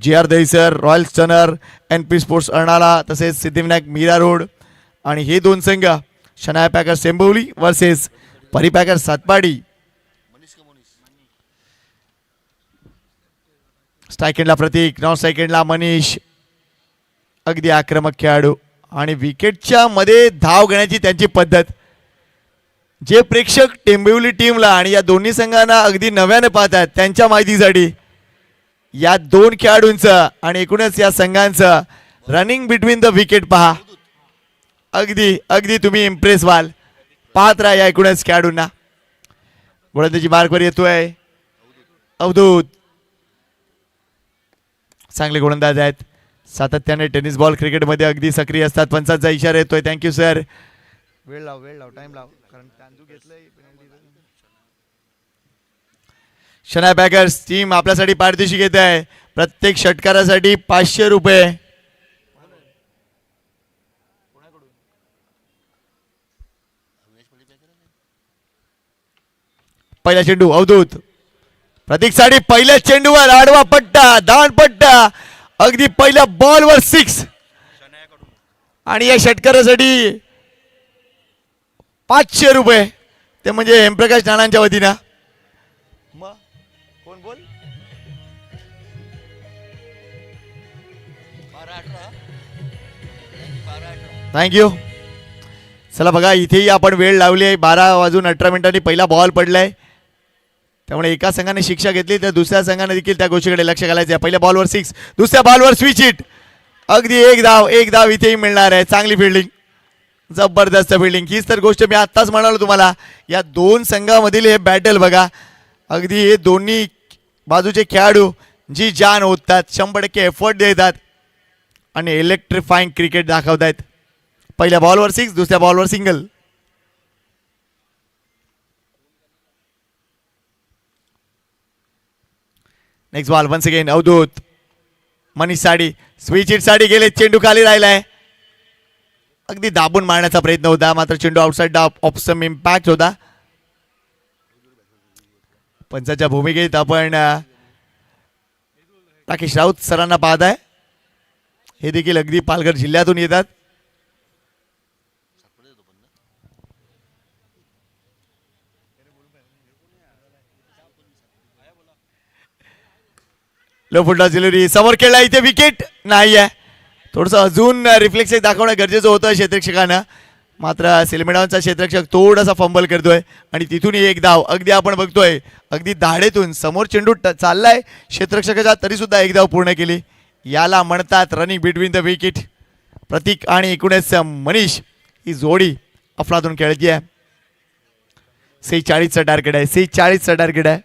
GR Dahisar, royal stunner, NP sports Arnala, तसेच सिद्धिविनायक मीरा रोड. आणि हे 2 संघ Shanaya packers टेंबवली versus Pari packers Satpadi. स्ट्रायकेंडला प्रतीक, नॉन स्ट्रायकेंडला मनीष. अगदी आक्रमक खेळाडू आणि विकेटच्या मध्ये धाव घेण्याची त्यांची पद्धत. जे प्रेक्षक टेंबिवली टीमला आणि या दोन्ही संघांना अगदी नव्याने पाहतात त्यांच्या माहितीसाठी या 2 खेळाडूंचं आणि एकूणच या संघांचं रनिंग बिटवीन द विकेट पहा. अगदी अगदी तुम्ही इम्प्रेस व्हाल. पाहत राहा या एकूणच खेळाडूंना. गोलंदाजी मार्कवर येतोय अवधूत. चांगले गोलंदाज आहेत, सातत्याने टेनिस बॉल क्रिकेटमध्ये अगदी सक्रिय असतात. पंचांचा इशारा येतोय. Thank you sir. वेळ लाव टाइम लाव, कारण तांदूळ घेतलंय. शनाया पॅकर्स टीम आपल्यासाठी पारितोषिक घेत आहे. प्रत्येक षटकारासाठी 500 रुपये. पहिला चेंडू अवधूत. प्रतीक साठी पहिल्या चेंडूवर आडवा पट्टा, दान पट्टा, अगदी पहिल्या बॉलवर 6. आणि या षटकारासाठी 500 रुपये, ते म्हणजे हेमप्रकाश नानांच्या वतीनं. कोण बोल थँक्यू. चला बघा, इथेही आपण वेळ लावली आहे. 12:18 पहिला बॉल पडलाय. त्यामुळे एका संघाने शिक्षा घेतली तर दुसऱ्या संघाने देखील त्या गोष्टीकडे लक्ष घालायचं आहे. पहिल्या बॉलवर 6, दुसऱ्या बॉलवर स्विच हिट. अगदी एक धाव इथेही मिळणार आहे. चांगली फिल्डिंग, जबरदस्त फिल्डिंग. हीच तर गोष्ट मी आत्ताच म्हणालो तुम्हाला. या 2 संघामधील हे बॅटल बघा. अगदी हे दोन्ही बाजूचे खेळाडू जी जान ओततात, 100% एफर्ट देतात आणि इलेक्ट्रिफाईंग क्रिकेट दाखवतायत. पहिल्या बॉलवर 6, दुसऱ्या बॉलवर single. Next ball once again Avdhoot. Manish Sadi switch hit साठी गेले. चेंडू खाली राहिलाय. अगदी दाबून मारण्याचा प्रयत्न होता, मात्र चेंडू आउटसाइड ऑफ सम इम्पॅक्ट होता. पंचाच्या भूमिकेत आपण राकेश राऊत सरांना पाहत आहे. हे देखील अगदी पालघर जिल्ह्यातून येतात. लो फुटला डिलिव्हरी, समोर खेळला. इथे विकेट नाही आहे. थोडंसं अजून रिफ्लेक्स दाखवणं गरजेचं होतं क्षेत्ररक्षकांना, मात्र सेल्मेडॉनचा क्षेत्ररक्षक थोडासा फंबल करतोय आणि तिथून एक धाव. अगदी आपण बघतोय अगदी दाढेतून समोर चेंडू चाललाय क्षेत्ररक्षकाच्या, तरी सुद्धा एक धाव पूर्ण केली. याला म्हणतात रनिंग बिटवीन द विकेट. प्रतीक आणि एकूणच मनीष ही जोडी अफलातून खेळती आहे. 46चं टार्गेट आहे. 46चं टार्गेट आहे.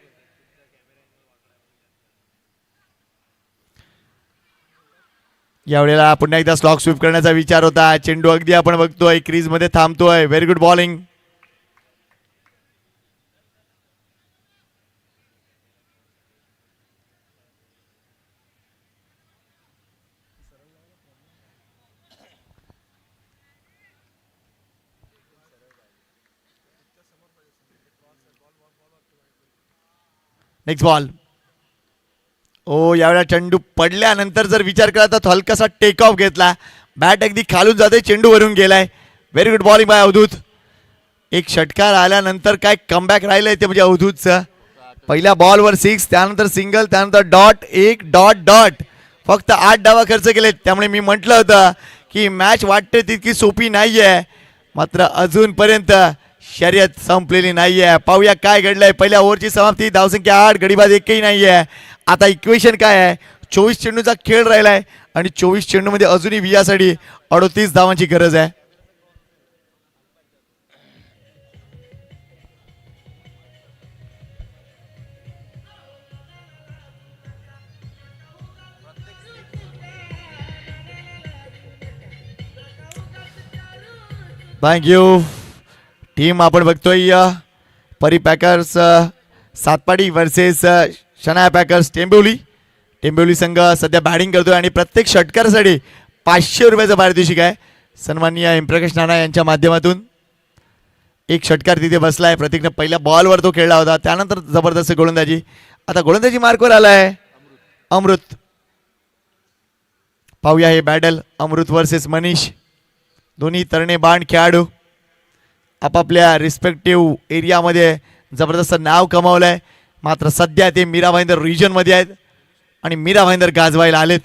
यावेळेला पुन्हा एकदा स्लॉक स्वीप करण्याचा विचार होता. चेंडू अगदी आपण बघतोय क्रीज मध्ये थांबतोय. Very good bowling. Next ball. ओ, यावेळेला चेंडू पडल्यानंतर जर विचार केला तर हलकासा टेक ऑफ घेतला. बॅट अगदी खालून जाते, चेंडू वरून गेलाय. Very good bowling by Avadhoot. एक षटकार आल्यानंतर काय कमबॅक राहिलंय ते म्हणजे अवधूतचं. पहिल्या बॉलवर 6, त्यानंतर सिंगल, त्यानंतर डॉट, 1 डॉट डॉट. फक्त 8 डावा खर्च केलेत. त्यामुळे मी म्हटलं होतं की मॅच वाटते तितकी सोपी नाहीये, मात्र अजूनपर्यंत शर्यत संपलेली नाहीये. पाहूया काय घडलंय. पहिल्या ओव्हरची समाप्ती, धावसंख्या 8, गडीबाद एकही नाहीये. आता इक्वेशन काय आहे, 24 चेंडूचा खेळ राहिलाय आणि 24 चेंडूमध्ये अजूनही विजयासाठी 38 धावांची गरज आहे. थँक्यू. टीम आपण बघतोय परी packers Satpadi versus Shanaya packers टेंबिवली. टेंबिवली संघ सध्या बॅटिंग करतोय आणि प्रत्येक षटकारासाठी 500 रुपयाचं पारितोषिक आहे. सन्माननीय इम्प्रकाश नाना यांच्या माध्यमातून एक षटकार तिथे बसलाय. प्रत्येकनं पहिल्या बॉलवर तो खेळला होता, त्यानंतर जबरदस्त गोलंदाजी. आता गोलंदाजी मार्कवर आलाय अमृत. पाहूया हे बॅटल, अमृत वर्सेस मनीष. दोन्ही तरणे बाण खेळाडू आपापल्या रिस्पेक्टिव्ह एरियामध्ये जबरदस्त नाव कमावलंय. मात्र सध्या ते मीरा भाईंदर रिजनमध्ये आहेत आणि मीरा भाईंदर गाजवायला आलेत.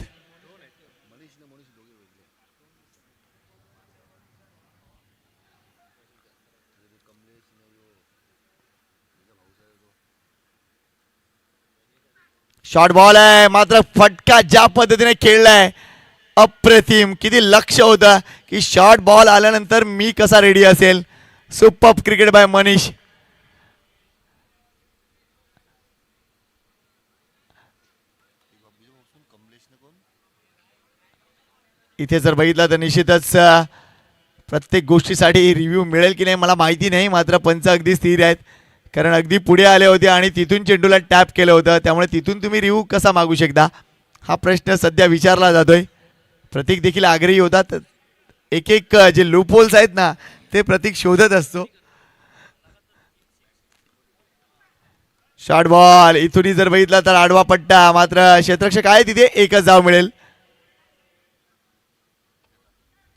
शॉर्ट बॉल आहे, मात्र फटका ज्या पद्धतीने खेळलाय अप्रतिम. किती लक्ष होतं की शॉर्ट बॉल आल्यानंतर मी कसा रेडी असेल. Super cricket bye Manish. इथे जर बघितलं तर निश्चितच प्रत्येक गोष्टीसाठी रिव्ह्यू मिळेल की नाही मला माहिती नाही, मात्र पंच अगदी स्थिर आहेत, कारण अगदी पुढे आले होते आणि तिथून चेंडूला टॅप केलं होतं. त्यामुळे तिथून तुम्ही रिव्ह्यू कसा मागू शकता हा प्रश्न सध्या विचारला जातोय. प्रतीक देखील आग्रही होतात. एक एक जे लूप होल्स आहेत ना ते प्रतीक शोधत असतो. शॉर्ट बॉल इथूनही जर बघितला तर आडवा पट्टा, मात्र क्षेत्ररक्षक आहे तिथे, एकच धाव मिळेल.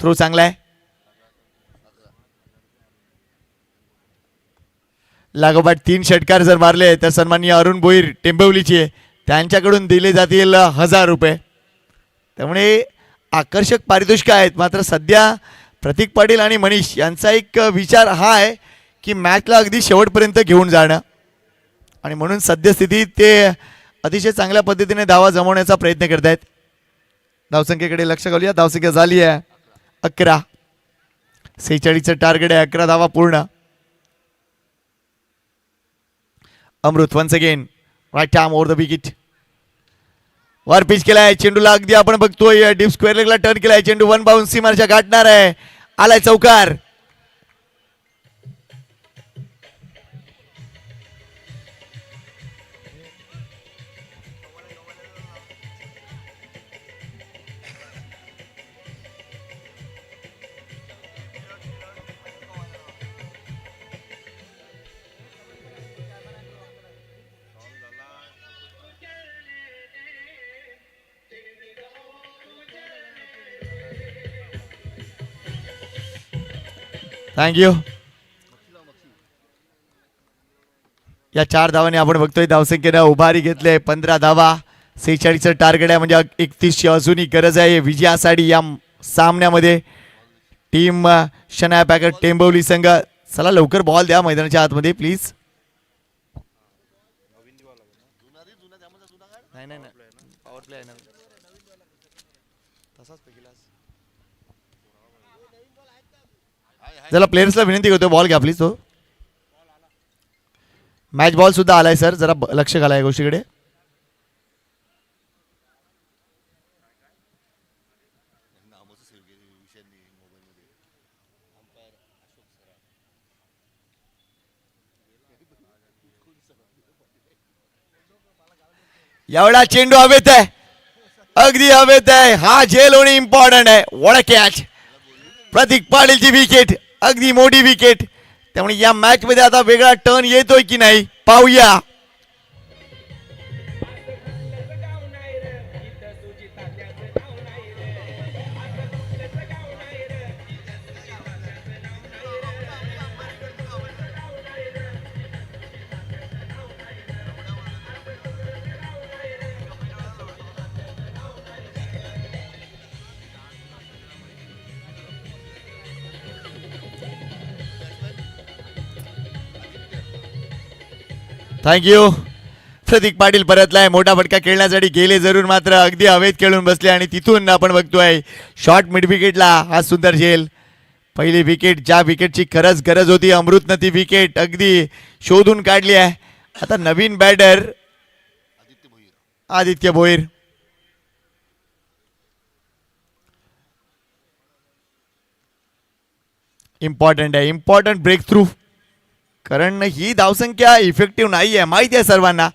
थ्रो चांगला आहे. लागोपाठ 3 षटकार जर मारले तर सन्माननीय अरुण भोईर टेंबिवलीचे त्यांच्याकडून दिले जातील 1000 रुपये. त्यामुळे आकर्षक पारितोषिक आहेत. मात्र सध्या प्रतीक पाटील आणि मनीष यांचा एक विचार हा आहे की मॅचला अगदी शेवटपर्यंत घेऊन जाणं, आणि म्हणून सद्यस्थितीत ते अतिशय चांगल्या पद्धतीने धावा जमवण्याचा प्रयत्न करत आहेत. धावसंख्येकडे लक्ष घालूया. धावसंख्या झाली आहे 11. 46चं टार्गेट आहे. 11 धावा पूर्ण. Amrut once again right arm over the wicket. वर पिच केलाय चेंडूला, अगदी आपण बघतोय डीप स्क्वेअर लेगला टर्न केलाय. चेंडू वन बाउन्स सीमारच्या गाठणार आहे. आलाय चौकार. थँक्यू. या 4 धावांनी आपण बघतोय धावसंख्येनं उभारी घेतले. 15 धावा. 46चं टार्गेट आहे, म्हणजे 31ची अजूनही गरज आहे विजयासाठी या सामन्यामध्ये. टीम शनाया पॅकर टेंबिवली संघ, चला लवकर बॉल द्या मैदानाच्या आतमध्ये प्लीज. जरा प्लेयर्सला विनंती करतो बॉल घ्या प्लीज. तो मॅच बॉल सुद्धा आलाय सर, जरा लक्ष घाला या गोष्टीकडे. एवढा चेंडू हवेत आहे, अगदी हवेत आहे. हा झेल होणे इम्पॉर्टंट आहे. What catch. प्रतीक पाटीलची विकेट, अगदी मोठी विकेट. त्यामुळे या मॅच मध्ये आता वेगळा टर्न येतोय की नाही पाहूया. थँक्यू. प्रतीक पाटील परतलाय. मोठा फटका खेळण्यासाठी गेले जरूर, मात्र अगदी हवेत खेळून बसले आणि तिथून आपण बघतोय शॉर्ट मिड विकेटला हा सुंदर झेल. पहिली विकेट, ज्या विकेटची खरंच गरज होती अमृतनं, ती विकेट अगदी शोधून काढली आहे. आता नवीन बॅटर आदित्य भोईर. इम्पॉर्टंट आहे, इम्पॉर्टंट ब्रेक थ्रू. कारण ही धावसंख्या इफेक्टिव्ह नाही आहे माहिती आहे सर्वांना,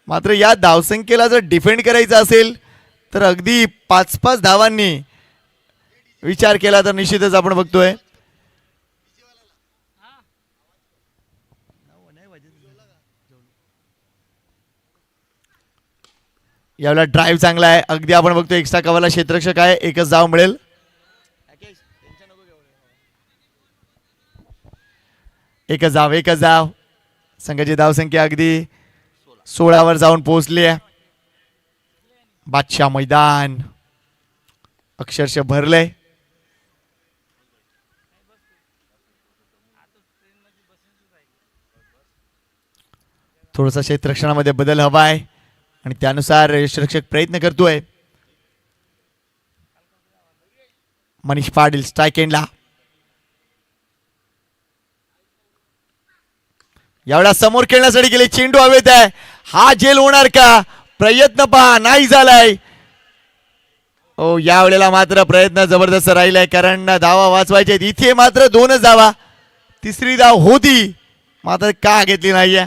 मात्र या धावसंख्येला जर डिफेंड करायचं असेल तर अगदी 5-5 धावांनी विचार केला तर निश्चितच आपण बघतोय यावेळेला ड्राईव्ह चांगला आहे. अगदी आपण बघतोय एक्स्ट्रा कव्हरला क्षेत्ररक्षक आहे, एकच धाव मिळेल. एकच धाव. संघाची धावसंख्या अगदी 16 जाऊन पोहोचली आहे. बादशाह मैदान अक्षरशः भरलंय. थोडासा क्षेत्ररक्षणामध्ये बदल हवा आहे आणि त्यानुसार यष्टिरक्षक प्रयत्न करतोय. मनीष पाटील स्ट्राइक एंडला. एवढा समोर खेळण्यासाठी गेले, चेंडू हवेत आहे. हा झेल होणार का? प्रयत्न पहा, नाही झालाय. ओ यावेळेला मात्र प्रयत्न जबरदस्त राहिलाय, कारण धावा वाचवायचे. इथे मात्र 2च धावा, तिसरी धाव होती मात्र का घेतली नाहीये.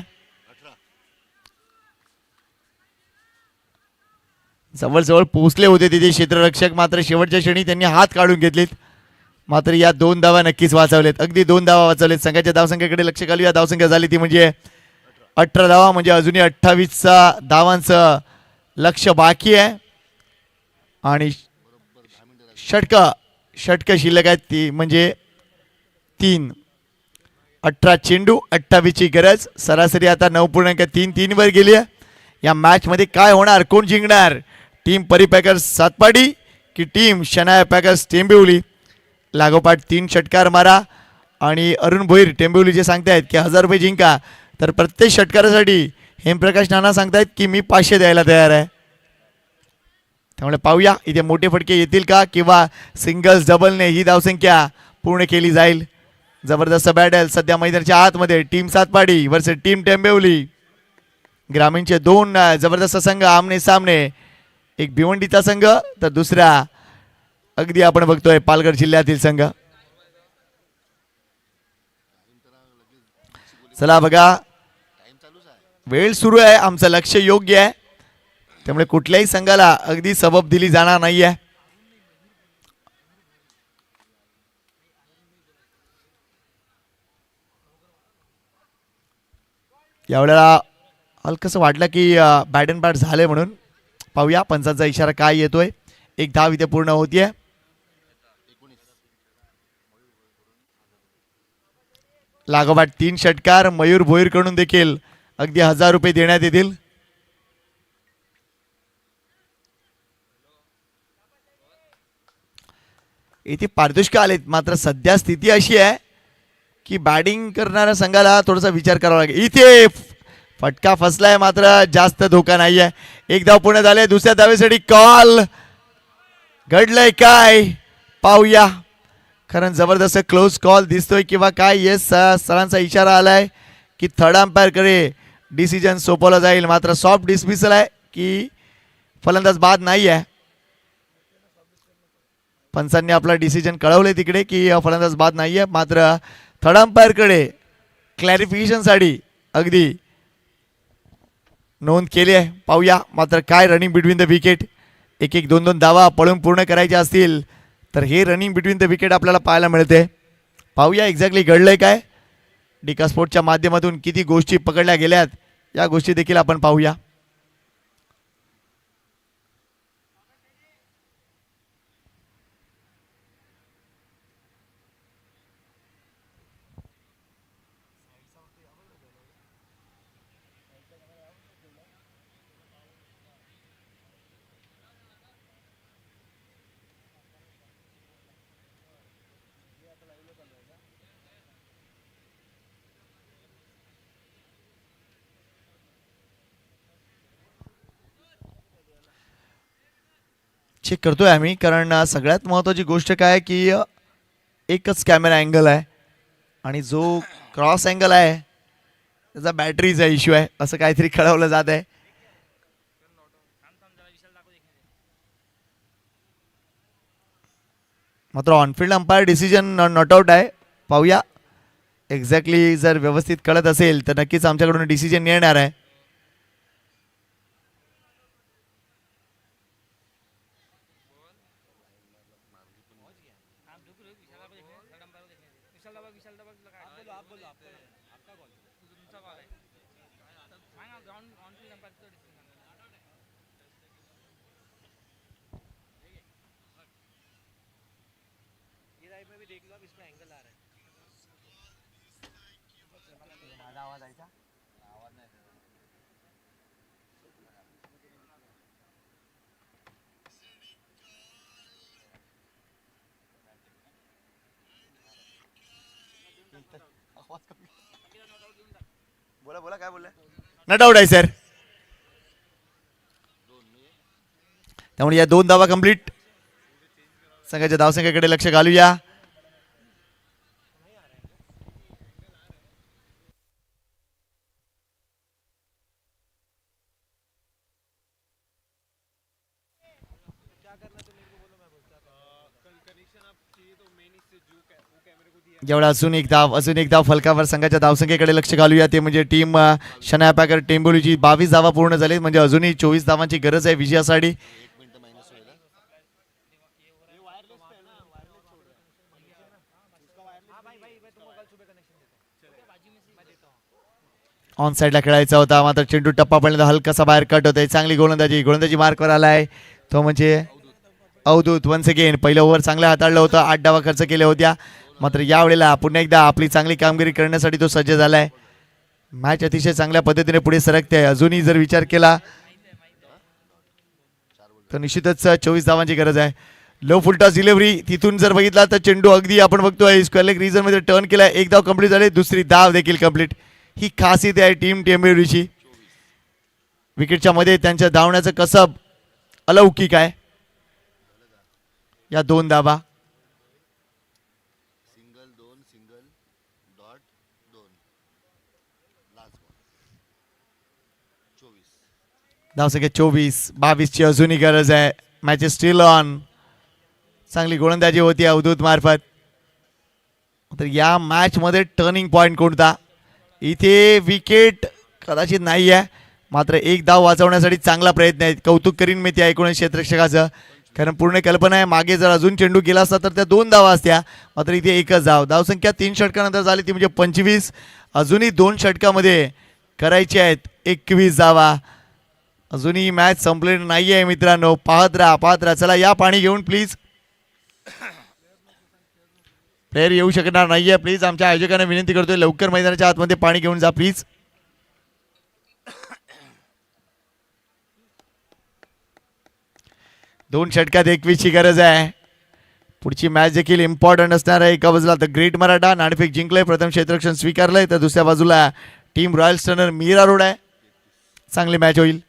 जवळजवळ पोहोचले होते तिथे क्षेत्ररक्षक, मात्र शेवटच्या क्षणी त्यांनी हात काढून घेतलेत. मात्र या 2 धावा नक्कीच वाचवलेत, अगदी 2 धावा वाचवलेत. संघाच्या धावसंख्येकडे लक्ष घालूया. धावसंख्या झाली ती म्हणजे 18 धावा, म्हणजे अजूनही 28 धावांचं लक्ष बाकी आहे. आणि षटक शिल्लक आहेत ती म्हणजे 3. 18 चेंडू, 28ची गरज. सरासरी आता 9.33 वर गेली आहे. या मॅच मध्ये काय होणार, कोण जिंकणार? टीम परिपॅकर्स सातपाडी की टीम शनाया पॅकर्स टेंबिवली? लागोपाठ 3 षटकार मारा. आणि अरुण भोईर टेंबिवलीचे सांगतायत की 1000 रुपये जिंका, तर प्रत्येक षटकारासाठी हेमप्रकाश नाना सांगतायत की मी 500 द्यायला तयार आहे. त्यामुळे पाहूया इथे मोठे फटके येतील का, किंवा सिंगल्स डबलने ही धावसंख्या पूर्ण केली जाईल. जबरदस्त बॅटल सध्या मैदानाच्या आतमध्ये. Team Satpadi versus team Tembivali. ग्रामीणचे 2 जबरदस्त संघ आमने सामने. एक भिवंडीचा संघ तर दुसरा अगदी आपण बघतोय पालघर जिल्ह्यातील संघ. चला बघा, वेळ सुरू आहे, आमचं लक्ष योग्य आहे, त्यामुळे कुठल्याही संघाला अगदी सबब दिली जाणार नाहीये. यावेळेला हलकसं वाटलं की बॅट अँड बॅट झाले म्हणून. पाहूया पंचांचा इशारा काय येतोय. 1 धाव इथे पूर्ण होतीये. लागोपाठ 3 षटकार. मयूर भोईर कडून देखील अगदी 1000 रुपये देण्यात येतील. इथे पारितोषिक आलेत, मात्र सध्या स्थिती अशी आहे की बॅटिंग करणाऱ्या संघाला थोडासा विचार करावा लागेल. इथे फटका फसलाय, मात्र जास्त धोका नाहीये. 1 धाव पूर्ण झाले. दुसऱ्या धावेसाठी कॉल. घडलंय काय पाहूया, कारण जबरदस्त क्लोज कॉल दिसतोय किंवा काय. येस, सरांचा इशारा आलाय की थर्ड अंपायर कडे डिसिजन सोपवला जाईल. मात्र सॉफ्ट डिसमिसल आहे की फलंदाज बाद नाही आहे. पंचांनी आपला डिसिजन कळवले तिकडे की फलंदाज बाद नाही आहे. मात्र थर्ड अंपायर कडे क्लॅरिफिकेशनसाठी अगदी नोंद केली आहे. पाहूया मात्र काय रनिंग बिटवीन द विकेट. 1-1, 2-2 धावा पळून पूर्ण करायचे असतील तर हे रनिंग बिटवीन द विकेट आपल्याला पाहायला मिळते. पाहूया एक्झॅक्टली घडलंय काय. डिका स्पोर्टच्या माध्यमातून किती गोष्टी पकडल्या गेल्यात या गोष्टी देखील आपण पाहूया. चेक करतोय आम्ही, कारण सगळ्यात महत्त्वाची गोष्ट काय की एकच कॅमेरा अँगल आहे आणि जो क्रॉस अँगल आहे त्याचा बॅटरीचा इश्यू आहे असं काहीतरी कळवलं जात आहे. मात्र on-field umpire decision not out आहे. पाहूया एक्झॅक्टली, जर व्यवस्थित कळत असेल तर नक्कीच आमच्याकडून डिसिजन येणार आहे. बोला बोला काय बोलला. नॉट आउट आहे सर. त्यामुळे या 2 धावा कंप्लीट. संघाच्या धावसंख्येकडे लक्ष घालूया. जेवढा अजून एक धाव फलकावर. संघाच्या धावसंख्येकडे लक्ष घालूया. ते म्हणजे टीम शनाया पॅकर टेंबोलीची 22 धावा पूर्ण झाली, म्हणजे अजूनही 24 धावांची गरज आहे विजयासाठी. ऑन साईडला खेळायचा होता, मात्र चेंडू टप्पा पडल्यानंतर हलकासा बाहेर कट होतोय. चांगली गोलंदाजी मार्कवर आलाय तो म्हणजे अवधूत. वन्स अगेन पहिलं ओव्हर चांगलं हाताळलं होतं, 8 धावा खर्च केल्या होत्या, मात्र यावेळेला पुन्हा एकदा आपली चांगली कामगिरी करण्यासाठी तो सज्ज झालाय. मॅच अतिशय चांगल्या पद्धतीने पुढे सरकते आहे. अजूनही जर विचार केला तर निश्चितच 24 धावांची गरज आहे. लो फुलटॉस डिलिव्हरी, तिथून जर बघितला तर चेंडू अगदी आपण बघतोय स्क्वेअर लेग रिजन मध्ये टर्न केलाय. 1 धाव कंप्लीट झाले, दुसरी धाव देखील कंप्लीट. ही खासियत आहे टीम टेंबोलीची. विकेटच्या मध्ये त्यांच्या धावण्याचं कसब अलौकिक आहे. या 2 धावा. धावसंख्या 24, 22 ची अजूनही गरज आहे. Match steel on. चांगली गोलंदाजी होती अवधूत मार्फत. तर या मॅच मध्ये टर्निंग पॉइंट कोणता? इथे विकेट कदाचित नाही आहे, मात्र 1 धाव वाचवण्यासाठी चांगला प्रयत्न आहे. कौतुक करीन मी त्या 19 क्षेत्ररक्षकाचं, कारण पूर्ण कल्पना आहे मागे जर अजून चेंडू गेला असता तर त्या 2 धावा असत्या, मात्र इथे एकच धाव. धावसंख्या 3 षटकानंतर झाली ती म्हणजे 25. अजूनही 2 षटकामध्ये करायचे आहेत 21 धावा. अजूनही मॅच संपलेली नाही आहे मित्रांनो. पाहत राहा. चला या पाणी घेऊन प्लीज. प्लेयर येऊ शकणार नाहीये, प्लीज आमच्या आयोजकांना विनंती करतोय लवकर मैदानाच्या आतमध्ये पाणी घेऊन जा प्लीज. दोन षटकात 21 ची गरज आहे. पुढची मॅच देखील इम्पॉर्टंट असणार आहे. एका बाजूला द ग्रेट मराठा नाणेफेक जिंकलंय, प्रथम क्षेत्ररक्षण स्वीकारलंय, तर दुसऱ्या बाजूला team royal sterner Mira road आहे. चांगली मॅच होईल.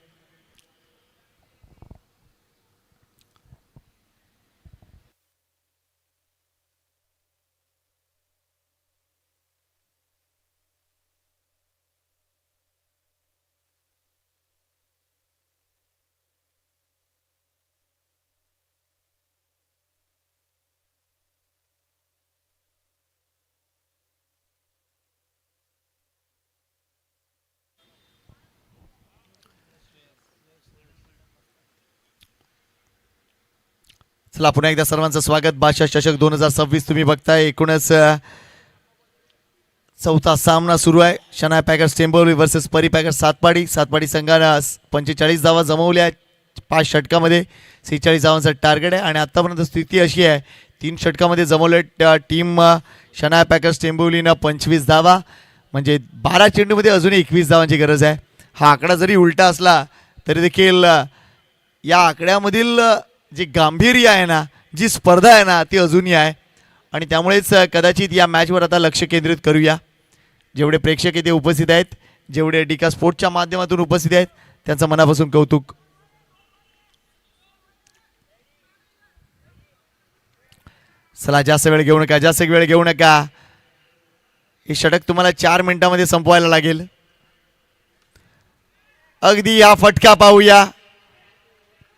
चला पुन्हा एकदा सर्वांचं स्वागत. बादशाह चषक 2026 तुम्ही बघताय. एकूणच चौथा सामना सुरू आहे. Shanaya packers टेंबोली versus Pari packers Satpadi. Satpadi संघानं 45 धावा जमवल्या 5 षटकामध्ये. 46 धावांचं टार्गेट आहे आणि आतापर्यंत स्थिती अशी आहे 3 षटकामध्ये जमवले टीम शनाया पॅकर्स टेंबोलीनं 25 धावा, म्हणजे 12 चेंडूमध्ये अजूनही 21 धावांची गरज आहे. हा आकडा जरी उलटा असला तरी देखील या आकड्यामधील जे गांभीर्य आहे ना, जी स्पर्धा आहे ना, ती अजूनही आहे. आणि त्यामुळेच कदाचित या मॅचवर आता लक्ष केंद्रित करूया. जेवढे प्रेक्षक इथे उपस्थित आहेत, जेवढे डिका स्पोर्ट्सच्या माध्यमातून उपस्थित आहेत, त्यांचं मनापासून कौतुक. चला जास्त वेळ घेऊ नका, जास्त वेळ घेऊ नका. हे षटक तुम्हाला 4 मिनिटांमध्ये संपवायला लागेल. अगदी हा फटका पाहूया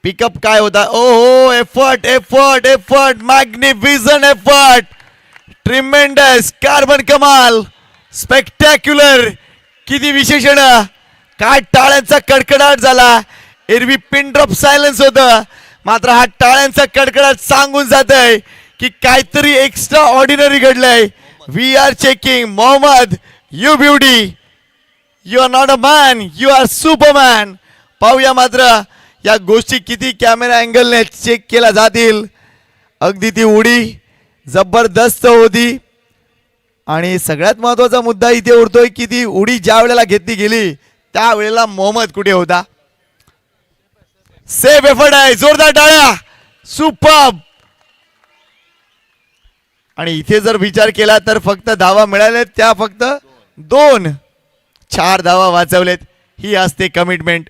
पिकअप काय होता. ओ हो, effort effort effort, magnificent effort, tremendous, carbon कमाल, स्पेक्टॅक्युलर. किती विशेषण, काय टाळ्यांचा कडकडाट झाला. एरवी पिन ड्रॉप सायलेन्स होतं, मात्र हा टाळ्यांचा कडकडाट सांगून जात आहे की काहीतरी एक्स्ट्रा ऑर्डिनरी घडलंय. We are checking Mohammed, you beauty, you are not a man, you are superman. पाहूया मात्र या गोष्टी किती कॅमेरा अँगलने चेक केल्या जातील. अगदी ती उडी जबरदस्त होती. आणि सगळ्यात महत्वाचा मुद्दा इथे उरतोय की ती उडी ज्या वेळेला घेतली गेली त्यावेळेला मोहम्मद कुठे होता. सेफ एफर्ट आहे, जोरदार टाळ्या, सुपर्ब. आणि इथे जर विचार केला तर फक्त धावा मिळाले त्या फक्त 2, 4 धावा वाचवलेत. ही असते कमिटमेंट.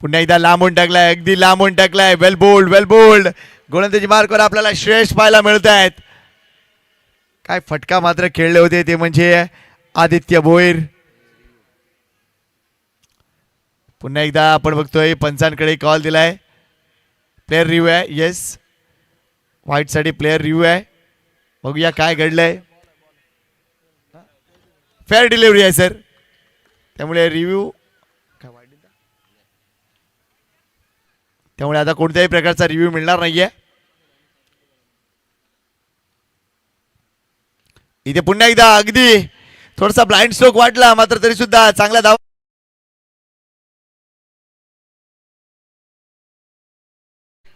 पुन्हा एकदा लांबून टाकलाय, अगदी लांबून टाकलाय. वेल बोल्ड, वेल बोल्ड. गोलंदाजी मार्कवर आपल्याला श्रेष्ठ पाहायला मिळत आहेत. काय फटका मात्र खेळले होते ते म्हणजे आदित्य भोईर. पुन्हा एकदा आपण बघतोय पंचांकडे कॉल दिलाय. प्लेअर रिव्ह्यू आहे. येस, व्हाईट साठी प्लेअर रिव्ह्यू आहे. बघूया काय घडलंय. फेअर डिलिव्हरी आहे सर, त्यामुळे रिव्ह्यू, त्यामुळे आता कोणत्याही प्रकारचा रिव्ह्यू मिळणार नाहीये. इथे पुन्हा एकदा अगदी थोडासा ब्लाइंड स्ट्रोक वाटला, मात्र तरी सुद्धा चांगला धाव.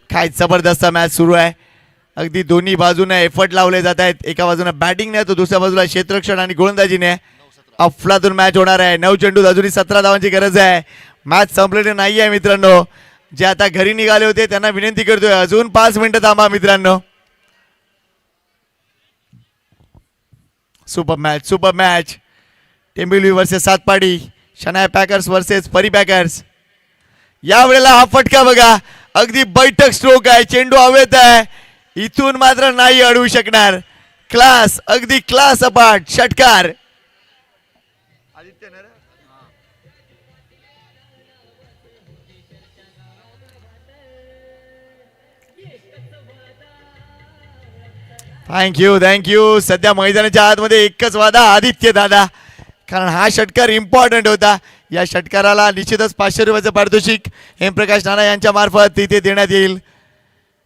काय जबरदस्त मॅच सुरू आहे. अगदी दोन्ही बाजूने एफर्ट लावले जात आहेत. एका बाजूने बॅटिंगने तर दुसऱ्या बाजूला क्षेत्ररक्षण आणि गोलंदाजीने अफलातून मॅच होणार आहे. 9 चेंडूत अजूनही 17 धावांची गरज आहे. मॅच संपलेली नाही आहे मित्रांनो. जे आता घरी निघाले होते त्यांना विनंती करतोय अजून 5 मिनिटं थांबा मित्रांनो. Super match, super match. Tembivali versus Satpadi, Shanaya packers versus Pari packers. यावेळेला हा फटका बघा, अगदी बैठक स्ट्रोक आहे. चेंडू हवेत आहे, इथून मात्र नाही अडवू शकणार. क्लास, अगदी क्लास अपाट षटकार. Thank you thank you. सध्या मैदानाच्या आतमध्ये एकच वादा, आदित्य दादा, कारण हा षटकार इम्पॉर्टंट होता. या षटकाराला निश्चितच 500 रुपयाचं पारितोषिक हेमप्रकाश नाना यांच्या मार्फत तिथे देण्यात येईल.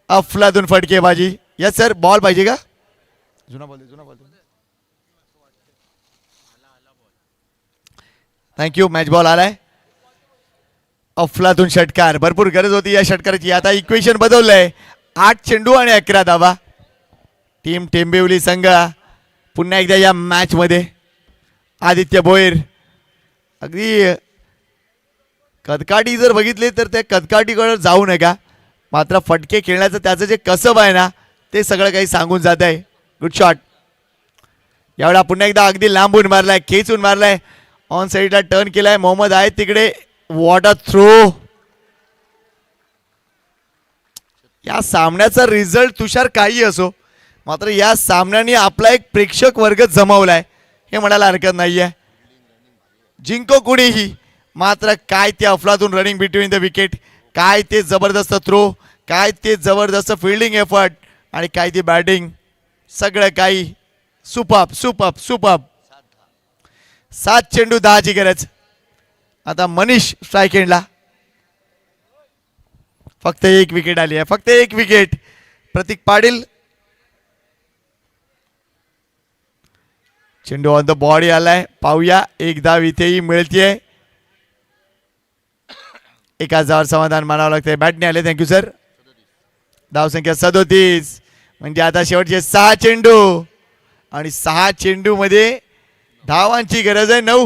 अफलातून फटकेबाजी. यस सर, बॉल पाहिजे का? जुना बॉल, जुना बॉल. थँक्यू. मॅच बॉल आलाय. अफलातून षटकार, भरपूर गरज होती या षटकाराची. आता इक्वेशन बदललंय. 8 चेंडू आणि 11 धावा. टीम टेंबिवली संघ पुन्हा एकदा या मॅच मध्ये. आदित्य भोईर, अगदी कदकाठी जर बघितले तर त्या कदकाठीकडे जाऊ नका, मात्र फटके खेळण्याचं त्याचं जे कसब आहे ना ते सगळं काही सांगून जात आहे. Good shot. यावेळा पुन्हा एकदा अगदी लांबून मारलाय, खेचून मारलाय, ऑन साईडला टर्न केलाय. मोहम्मद आहे तिकडे. What a throw. या सामन्याचा रिझल्ट तुषार काही असो, मात्र या सामन्याने आपला एक प्रेक्षक वर्ग जमवलाय हे म्हणायला हरकत नाहीये. जिंको कुणीही, मात्र काय ते अफलातून रनिंग बिटवीन द विकेट, काय ते जबरदस्त थ्रो, काय ते जबरदस्त फिल्डिंग एफर्ट आणि काय ती बॅटिंग, सगळं काही सुपर्ब सुपर्ब सुपर्ब. 7 चेंडू 10 ची गरज. आता मनीष स्ट्राईक एंडला. फक्त 1 विकेट आली आहे, फक्त 1 विकेट. प्रतीक पाटील. चेंडू ऑन द बॉडी आलाय. पाहूया, एक धाव इथेही मिळतीये. 1000 समाधान मानावं लागतंय. बॅटने आले. Thank you sir. धावसंख्या 37. म्हणजे आता शेवटचे 6 चेंडू आणि 6 चेंडू मध्ये धावांची गरज आहे 9.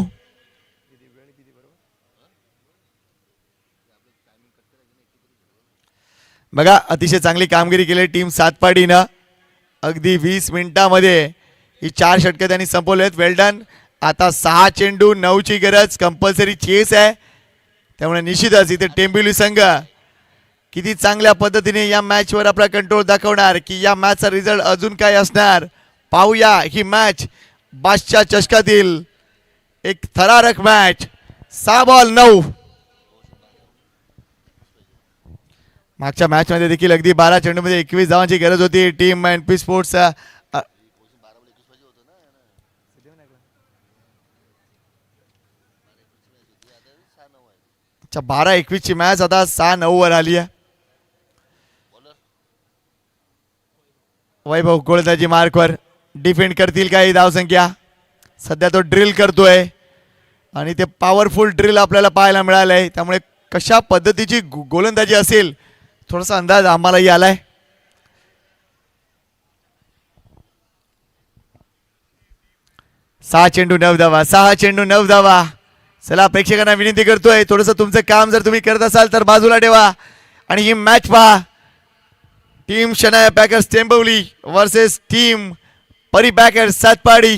बघा, अतिशय चांगली कामगिरी केली टीम सातपाडीनं. अगदी 20 मिनिटांमध्ये ही 4 षटकं त्यांनी संपवले आहेत. वेल डन. आता 6 चेंडू 9 ची गरज. कंपल्सरी चेस आहे, त्यामुळे निश्चितच इथे टेंबिवली संघ किती चांगल्या पद्धतीने या मॅचवर आपला कंट्रोल दाखवणार की या मॅचचा रिझल्ट अजून काय असणार पाहूया. ही मॅच बादशाह चषकातील एक थरारक मॅच. 6 बॉल 9. मागच्या मॅच मध्ये देखील अगदी 12 चेंडूमध्ये 21 धावांची गरज होती. टीम एनपी स्पोर्ट्स 12-21 ची मॅच आता 6-9 वर आली आहे. वैभव गोलंदाजी मार्कवर डिफेंड करतील काही धावसंख्या. सध्या तो ड्रिल करतोय आणि ते पॉवरफुल ड्रिल आपल्याला पाहायला मिळालंय. त्यामुळे कशा पद्धतीची गोलंदाजी असेल थोडासा अंदाज आम्हालाही आलाय. सहा चेंडू 9 धावा. 6 चेंडू 9 धावा. चला प्रेक्षकांना विनंती करतोय थोडंसं तुमचं काम जर तुम्ही करत असाल तर बाजूला ठेवा आणि ही मॅच पहा. Team Shanaya packers टेंबवली versus team Pari packers Satpadi.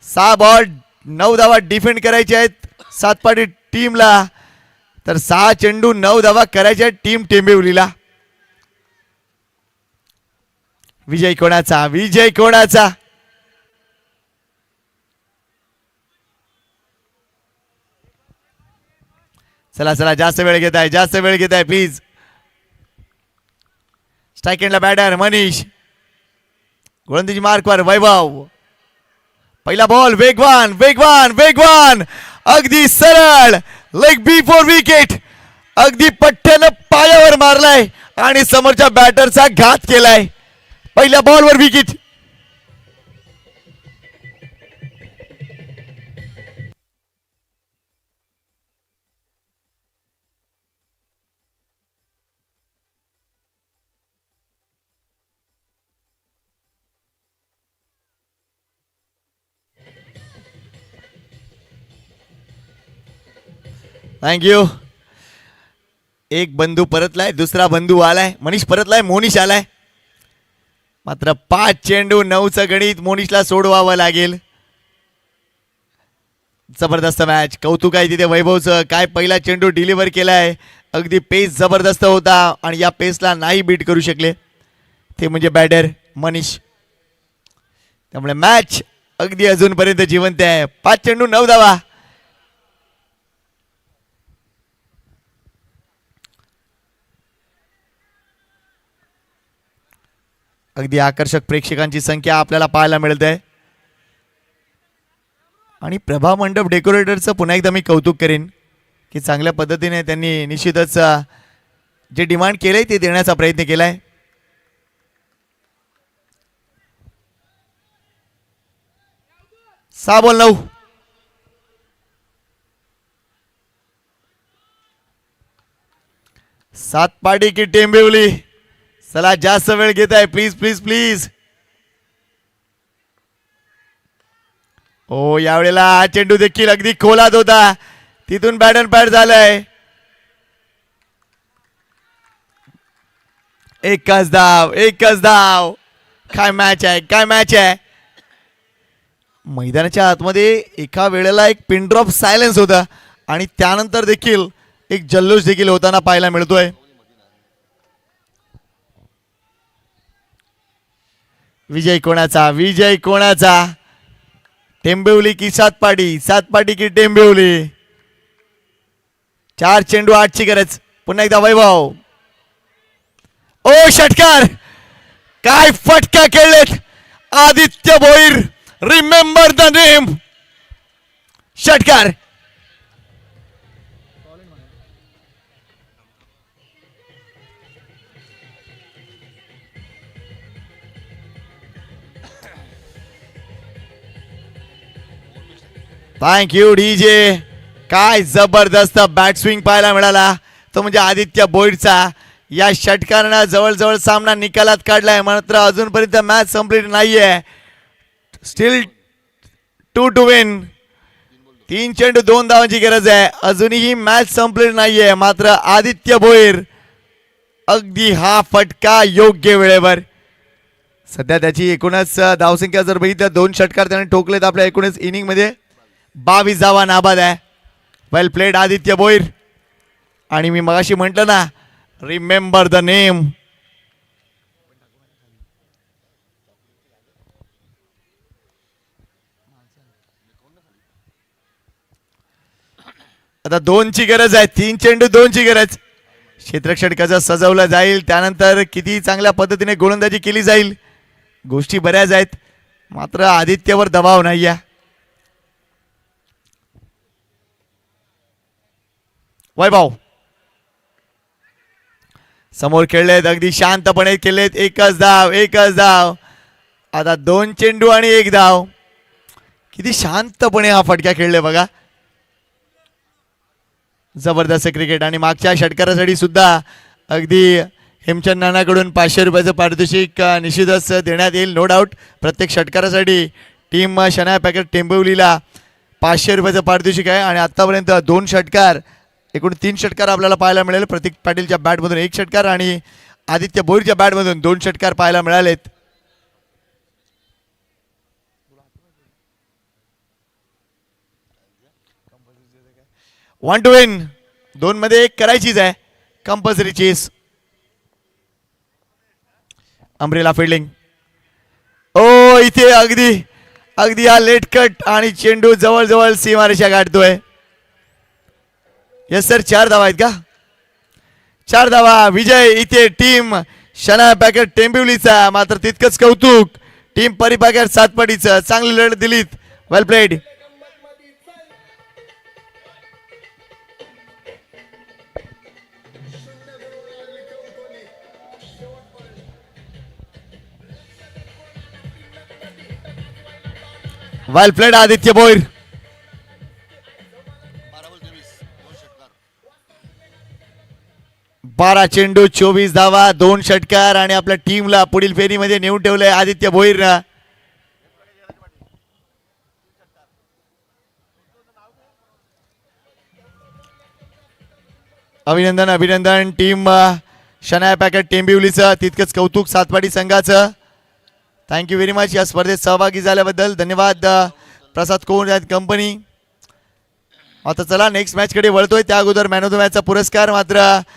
6 ball 9 धावा डिफेंड करायचे आहेत सातपाडी टीमला, तर 6 चेंडू 9 धावा करायच्या आहेत टीम टेंबवलीला. विजय कोणाचा? विजय कोणाचा? चला चला जास्त वेळ घेत आहे, जास्त वेळ घेत आहे प्लीज. स्ट्राइक एंडला बॅटर मनीष. गोलंदाजी मार्कवर वैभव. पहिला बॉल वेगवान वेगवान वेगवान अगदी सरळ लेग बिफोर विकेट. अगदी पठ्ठ्यानं पायावर मारलाय आणि समोरच्या बॅटरचा घात केलाय. पहिल्या बॉलवर विकेट. थँक्यू. एक बंधू परतलाय, दुसरा बंधू आलाय. मनीष परतलाय, मोनिश आलाय. मात्र 5 चेंडू 9चं गणित मोनिशला सोडवावं लागेल. जबरदस्त मॅच. कौतुक आहे तिथे वैभवचं. काय पहिला चेंडू डिलिव्हर केलाय. अगदी पेस जबरदस्त होता आणि या पेसला नाही बीट करू शकले ते म्हणजे बॅटर मनीष. त्यामुळे मॅच अगदी अजूनपर्यंत जिवंत आहे. 5 चेंडू 9 धावा. अगदी आकर्षक प्रेक्षकांची संख्या आपल्याला पाहायला मिळत आहे. आणि प्रभा मंडप डेकोरेटरचं पुन्हा एकदा मी कौतुक करेन की चांगल्या पद्धतीने त्यांनी निश्चितच जे डिमांड केलंय ते देण्याचा प्रयत्न केलाय. सहा बॉल 9. सातपाडी की टेंबिवली. चला जास्त वेळ घेत आहे प्लीज प्लीज प्लीज. हो यावेळेला हा चेंडू देखील अगदी खोलात होता, तिथून बॅट अँड पॅड झालाय. एकच धाव, एकच धाव. काय मॅच आहे, काय मॅच आहे. मैदानाच्या आतमध्ये एका वेळेला एक पिन ड्रॉप सायलेन्स होता आणि त्यानंतर देखील एक जल्लोष देखील होताना पाहायला मिळतोय. विजय कोणाचा? विजय कोणाचा? टेंबिवली की सातपाडी? सातपाडी की टेंबिवली? 4 चेंडू 8ची गरज. पुन्हा एकदा वैभव. ओ षटकार. काय फटका खेळलेत Aditya Bhoir. Remember the name. षटकार. Thank you DJ. काय जबरदस्त बॅट स्विंग पाहायला मिळाला तो म्हणजे आदित्य भोईरचा. या षटकारानं जवळजवळ सामना निकालात काढलाय. मात्र अजूनपर्यंत मॅच संपलेली नाहीये. Steel 2 to win. 3 चेंडू 2 धावांची गरज आहे. अजूनही मॅच संपलेली नाहीये. मात्र आदित्य भोईर अगदी हा फटका योग्य वेळेवर. सध्या त्याची एकूणच धावसंख्या जर बघितलं 2 षटकार त्याने ठोकलेत आपल्या एकूणच इनिंग मध्ये. 22 धावा नाबाद आहे. वेल प्लेड आदित्य भोईर. आणि मी मगाशी म्हटलं ना रिमेंबर द नेम. आता 2ची गरज आहे. 3 चेंडू 2ची गरज. क्षेत्ररक्षण कसं सजवलं जाईल, त्यानंतर किती चांगल्या पद्धतीने गोलंदाजी केली जाईल, गोष्टी बऱ्याच आहेत. मात्र आदित्यवर दबाव नाही आहे. वैभव समोर खेळलेत, अगदी शांतपणे केलेत. एकच धाव. आता 2 चेंडू आणि 1 धाव. किती शांतपणे हा फटका खेळले बघा. जबरदस्त क्रिकेट. आणि मागच्या षटकारासाठी सुद्धा अगदी हेमचंद नानाकडून 500 रुपयाचं पारितोषिक निश्चितच देण्यात येईल. नो डाऊट प्रत्येक षटकारासाठी टीम शनाया पॅकेट टेंबिवलीला 500 रुपयाचं पारितोषिक आहे. आणि आत्तापर्यंत 2 षटकार, एकूण 3 षटकार आपल्याला पाहायला मिळेल. प्रतीक पाटीलच्या बॅटमधून 1 षटकार आणि आदित्य भोईरच्या बॅटमधून 2 षटकार पाहायला मिळालेत. One two win. 2 मध्ये 1 करायचीच आहे. Compulsory chase. अमरेला फिल्डिंग. ओ इथे अगदी हा लेट कट आणि चेंडू जवळ सीमारेषा गाठतोय. येस सर, 4 धावा आहेत का? 4 धावा. विजय इथे टीम शनाया पॅकेट टेंबिवलीचा. मात्र तितकंच कौतुक टीम परिपाकर सातपाडीचं. चांगली लढत दिलीत. वेल प्लेड. वेल प्लेड आदित्य भोईर. 12 चेंडू 24 धावा 2 षटकार आणि आपल्या टीमला पुढील फेरीमध्ये नेऊन ठेवलंय आदित्य भोईरनं. अभिनंदन टीम शनाया पॅकेट टेंबिवलीचं. तितकंच कौतुक सातपाडी संघाचं. थँक्यू व्हेरी मच या स्पर्धेत सहभागी झाल्याबद्दल. धन्यवाद प्रसाद कोण कंपनी. आता चला नेक्स्ट मॅच कडे वळतोय. त्या अगोदर मॅन ऑफ द मॅचचा पुरस्कार मात्र